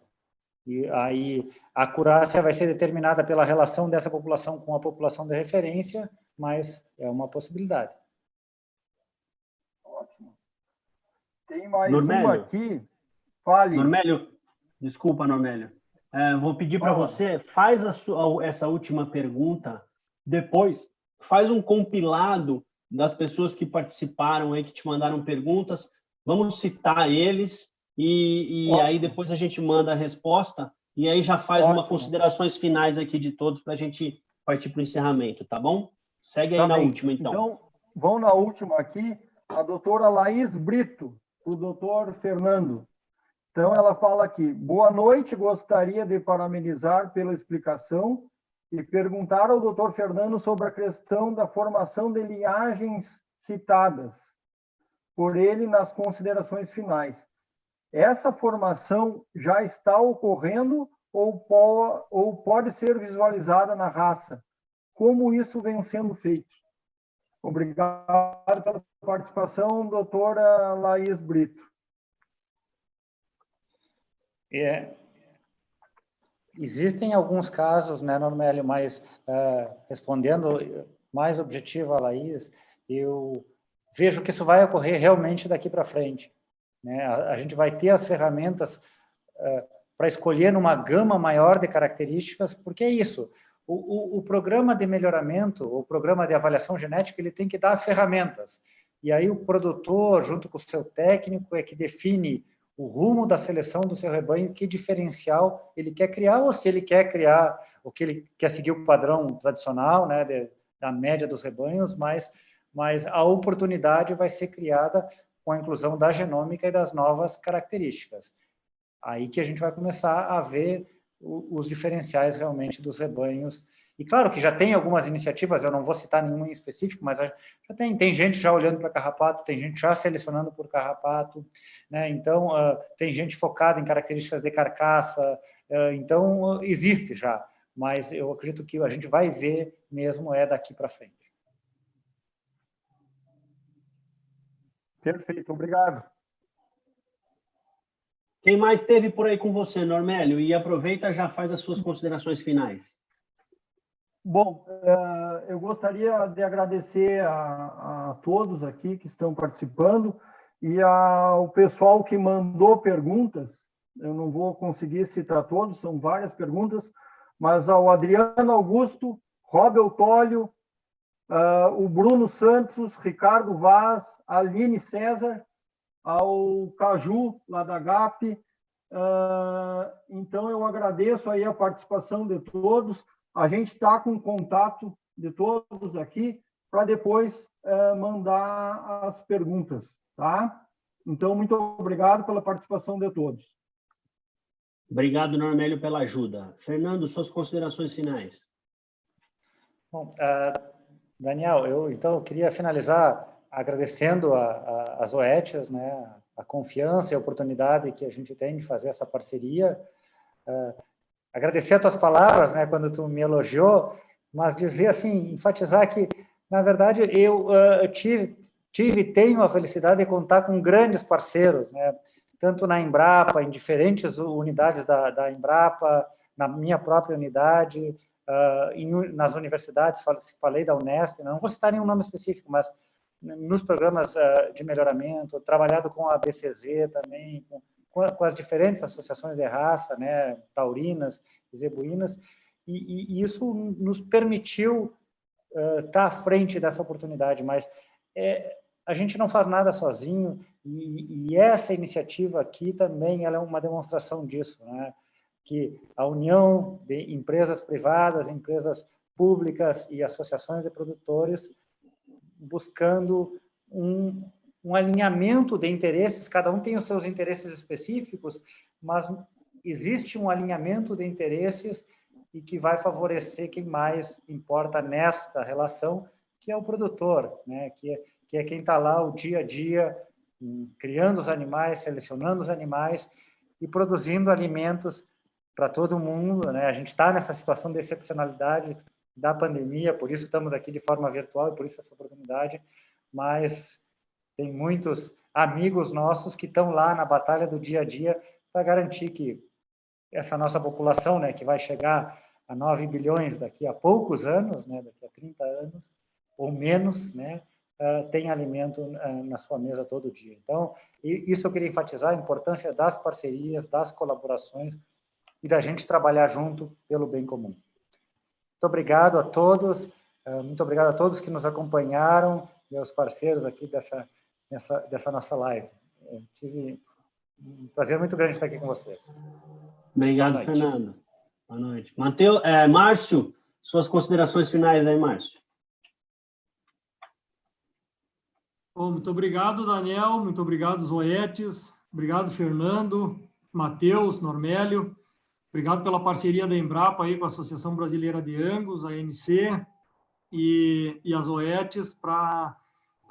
E aí a acurácia vai ser determinada pela relação dessa população com a população de referência, mas é uma possibilidade. Ótimo. Tem mais Normélio, uma aqui. Fale. Normélio, desculpa, Normélio. Vou pedir para você, faz essa última pergunta, depois faz um compilado das pessoas que participaram aí, que te mandaram perguntas, vamos citar eles, e aí depois a gente manda a resposta, e aí já faz umas considerações finais aqui de todos para a gente partir para o encerramento, tá bom? Segue aí na última, então. Então, vamos na última aqui, a doutora Laís Brito, o doutor Fernando. Então, ela fala aqui: boa noite, gostaria de parabenizar pela explicação e perguntar ao doutor Fernando sobre a questão da formação de linhagens citadas por ele nas considerações finais. Essa formação já está ocorrendo ou pode ser visualizada na raça? Como isso vem sendo feito? Obrigado pela participação, doutora Laís Brito. Existem alguns casos, né, Normélio, mas respondendo mais objetivo a Laís, eu vejo que isso vai ocorrer realmente daqui para frente, né? A gente vai ter as ferramentas para escolher numa gama maior de características, porque é isso. O programa de melhoramento, o programa de avaliação genética, ele tem que dar as ferramentas. E aí o produtor, junto com o seu técnico, é que define o rumo da seleção do seu rebanho, que diferencial ele quer criar, ou se ele quer criar, ou que ele quer seguir o padrão tradicional, né, da média dos rebanhos, mas a oportunidade vai ser criada com a inclusão da genômica e das novas características. Aí que a gente vai começar a ver os diferenciais realmente dos rebanhos. E claro que já tem algumas iniciativas, eu não vou citar nenhuma em específico, mas já tem gente já olhando para carrapato, tem gente já selecionando por carrapato, né? Então, tem gente focada em características de carcaça, então existe já, mas eu acredito que a gente vai ver mesmo daqui para frente. Perfeito, obrigado. Quem mais esteve por aí com você, Normélio? E aproveita, já faz as suas considerações finais. Bom, eu gostaria de agradecer a todos aqui que estão participando e ao pessoal que mandou perguntas. Eu não vou conseguir citar todos, são várias perguntas, mas ao Adriano Augusto, Rob Eutólio, o Bruno Santos, Ricardo Vaz, a Aline César, ao Caju, lá da GAP. Então, eu agradeço aí a participação de todos. A gente está com contato de todos aqui para depois mandar as perguntas, tá? Então, muito obrigado pela participação de todos. Obrigado, Normélio, pela ajuda. Fernando, suas considerações finais. Bom, Daniel, eu queria finalizar agradecendo às OETs, né, a confiança e a oportunidade que a gente tem de fazer essa parceria. Agradecer as tuas palavras, né, quando tu me elogiou, mas dizer assim, enfatizar que, na verdade, eu tive e tenho a felicidade de contar com grandes parceiros, né, tanto na Embrapa, em diferentes unidades da Embrapa, na minha própria unidade, nas universidades, falei da Unesp, não vou citar nenhum nome específico, mas nos programas de melhoramento, trabalhado com a BCZ também, com as diferentes associações de raça, né, taurinas, zebuínas, e isso nos permitiu estar à frente dessa oportunidade, mas a gente não faz nada sozinho, e essa iniciativa aqui também ela é uma demonstração disso, né, que a união de empresas privadas, empresas públicas e associações de produtores buscando um alinhamento de interesses, cada um tem os seus interesses específicos, mas existe um alinhamento de interesses e que vai favorecer quem mais importa nesta relação, que é o produtor, né? que é quem está lá o dia a dia, criando os animais, selecionando os animais e produzindo alimentos para todo mundo, né? A gente está nessa situação de excepcionalidade da pandemia, por isso estamos aqui de forma virtual e por isso essa oportunidade, mas tem muitos amigos nossos que estão lá na batalha do dia a dia para garantir que essa nossa população, né, que vai chegar a 9 bilhões daqui a poucos anos, né, daqui a 30 anos, ou menos, né, tem alimento na sua mesa todo dia. Então, isso eu queria enfatizar, a importância das parcerias, das colaborações e da gente trabalhar junto pelo bem comum. Muito obrigado a todos, muito obrigado a todos que nos acompanharam e aos parceiros aqui dessa nossa live. Eu tive um prazer muito grande estar aqui com vocês. Obrigado, Fernando. Boa noite. Márcio, suas considerações finais aí, Márcio. Bom, muito obrigado, Daniel, muito obrigado, Zoetes, obrigado, Fernando, Matheus, Normélio, obrigado pela parceria da Embrapa aí com a Associação Brasileira de Angus, a ANC, e as OETs, para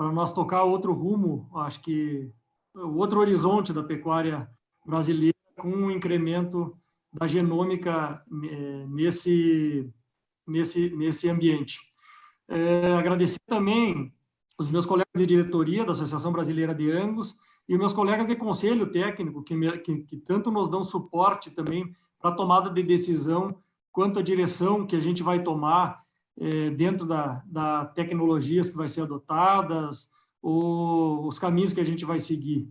nós tocar outro rumo, acho que o outro horizonte da pecuária brasileira, com um incremento da genômica nesse ambiente. Agradecer também os meus colegas de diretoria da Associação Brasileira de Angus e os meus colegas de conselho técnico, que tanto nos dão suporte também para a tomada de decisão, quanto a direção que a gente vai tomar dentro da tecnologias que vai ser adotadas, ou os caminhos que a gente vai seguir.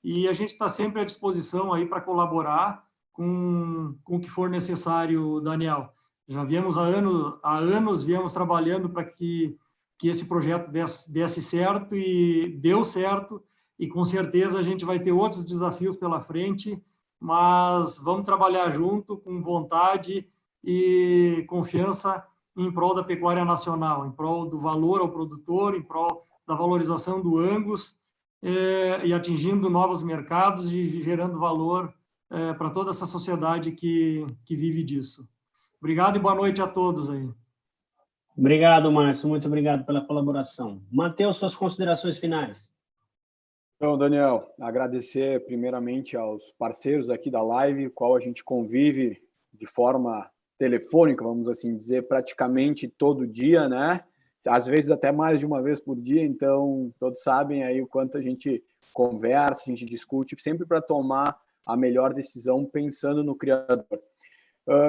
E a gente está sempre à disposição aí para colaborar com o que for necessário, Daniel. Já viemos há anos viemos trabalhando para que esse projeto desse certo, e deu certo, e com certeza a gente vai ter outros desafios pela frente, mas vamos trabalhar junto, com vontade e confiança em prol da pecuária nacional, em prol do valor ao produtor, em prol da valorização do Angus, e atingindo novos mercados e gerando valor para toda essa sociedade que vive disso. Obrigado e boa noite a todos aí. Obrigado, Márcio. Muito obrigado pela colaboração. Matheus, suas considerações finais. Então, Daniel, agradecer primeiramente aos parceiros aqui da live, qual a gente convive de forma telefônica, vamos assim dizer, praticamente todo dia, né? Às vezes até mais de uma vez por dia, então todos sabem aí o quanto a gente conversa, a gente discute, sempre para tomar a melhor decisão pensando no criador.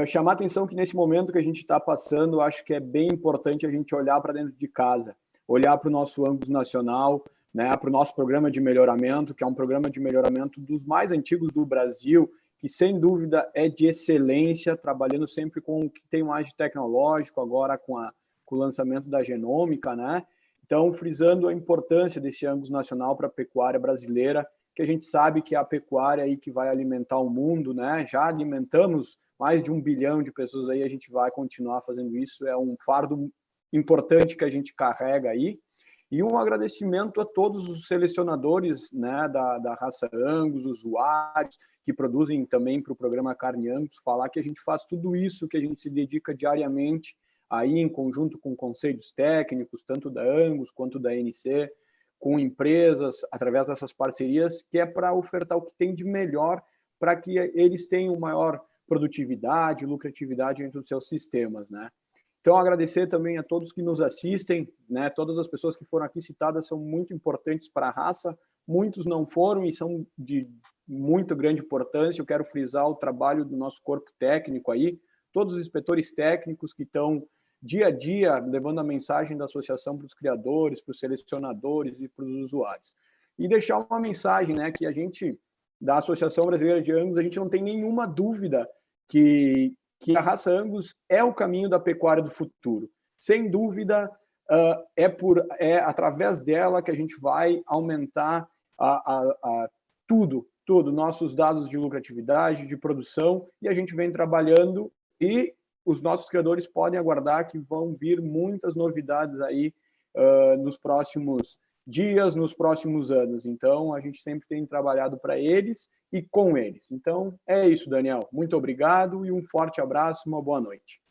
Chamar a atenção que nesse momento que a gente está passando, acho que é bem importante a gente olhar para dentro de casa, olhar para o nosso Angus nacional, né, para o nosso programa de melhoramento, que é um programa de melhoramento dos mais antigos do Brasil, que sem dúvida é de excelência, trabalhando sempre com o que tem mais de tecnológico, agora com o lançamento da genômica, né? Então, frisando a importância desse Angus nacional para a pecuária brasileira, que a gente sabe que é a pecuária aí que vai alimentar o mundo, né? Já alimentamos mais de 1 bilhão de pessoas aí, a gente vai continuar fazendo isso, é um fardo importante que a gente carrega aí. E um agradecimento a todos os selecionadores, né, da raça Angus, usuários que produzem também para o programa Carne Angus, falar que a gente faz tudo isso, que a gente se dedica diariamente aí em conjunto com conselhos técnicos, tanto da Angus quanto da NC, com empresas, através dessas parcerias, que é para ofertar o que tem de melhor para que eles tenham maior produtividade, lucratividade dentro dos seus sistemas, né? Então, agradecer também a todos que nos assistem, né? Todas as pessoas que foram aqui citadas são muito importantes para a raça, muitos não foram e são de muito grande importância. Eu quero frisar o trabalho do nosso corpo técnico aí, todos os inspetores técnicos que estão dia a dia levando a mensagem da associação para os criadores, para os selecionadores e para os usuários. E deixar uma mensagem, né, que a gente, da Associação Brasileira de Angus, a gente não tem nenhuma dúvida que a raça Angus é o caminho da pecuária do futuro. Sem dúvida, é através dela que a gente vai aumentar tudo, nossos dados de lucratividade, de produção, e a gente vem trabalhando, e os nossos criadores podem aguardar que vão vir muitas novidades aí nos próximos dias, nos próximos anos. Então, a gente sempre tem trabalhado para eles e com eles. Então, é isso, Daniel. Muito obrigado e um forte abraço, uma boa noite.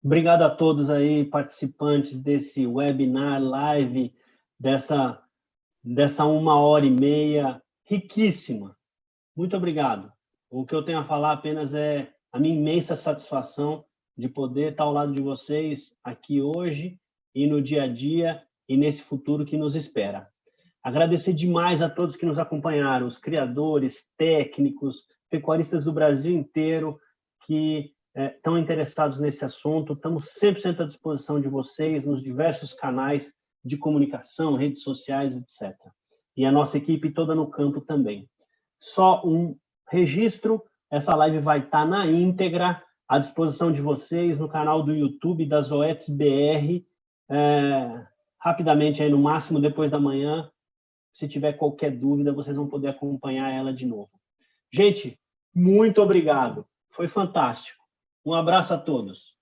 Obrigado a todos aí, participantes desse webinar live, dessa 1h30 riquíssima. Muito obrigado. O que eu tenho a falar apenas é a minha imensa satisfação de poder estar ao lado de vocês aqui hoje e no dia a dia e nesse futuro que nos espera. Agradecer demais a todos que nos acompanharam, os criadores, técnicos, pecuaristas do Brasil inteiro que estão interessados nesse assunto. Estamos 100% à disposição de vocês nos diversos canais de comunicação, redes sociais, etc. E a nossa equipe toda no campo também. Só um registro, essa live vai estar na íntegra à disposição de vocês no canal do YouTube da Zoetis BR, rapidamente, aí no máximo depois da manhã. Se tiver qualquer dúvida, vocês vão poder acompanhar ela de novo. Gente, muito obrigado. Foi fantástico. Um abraço a todos.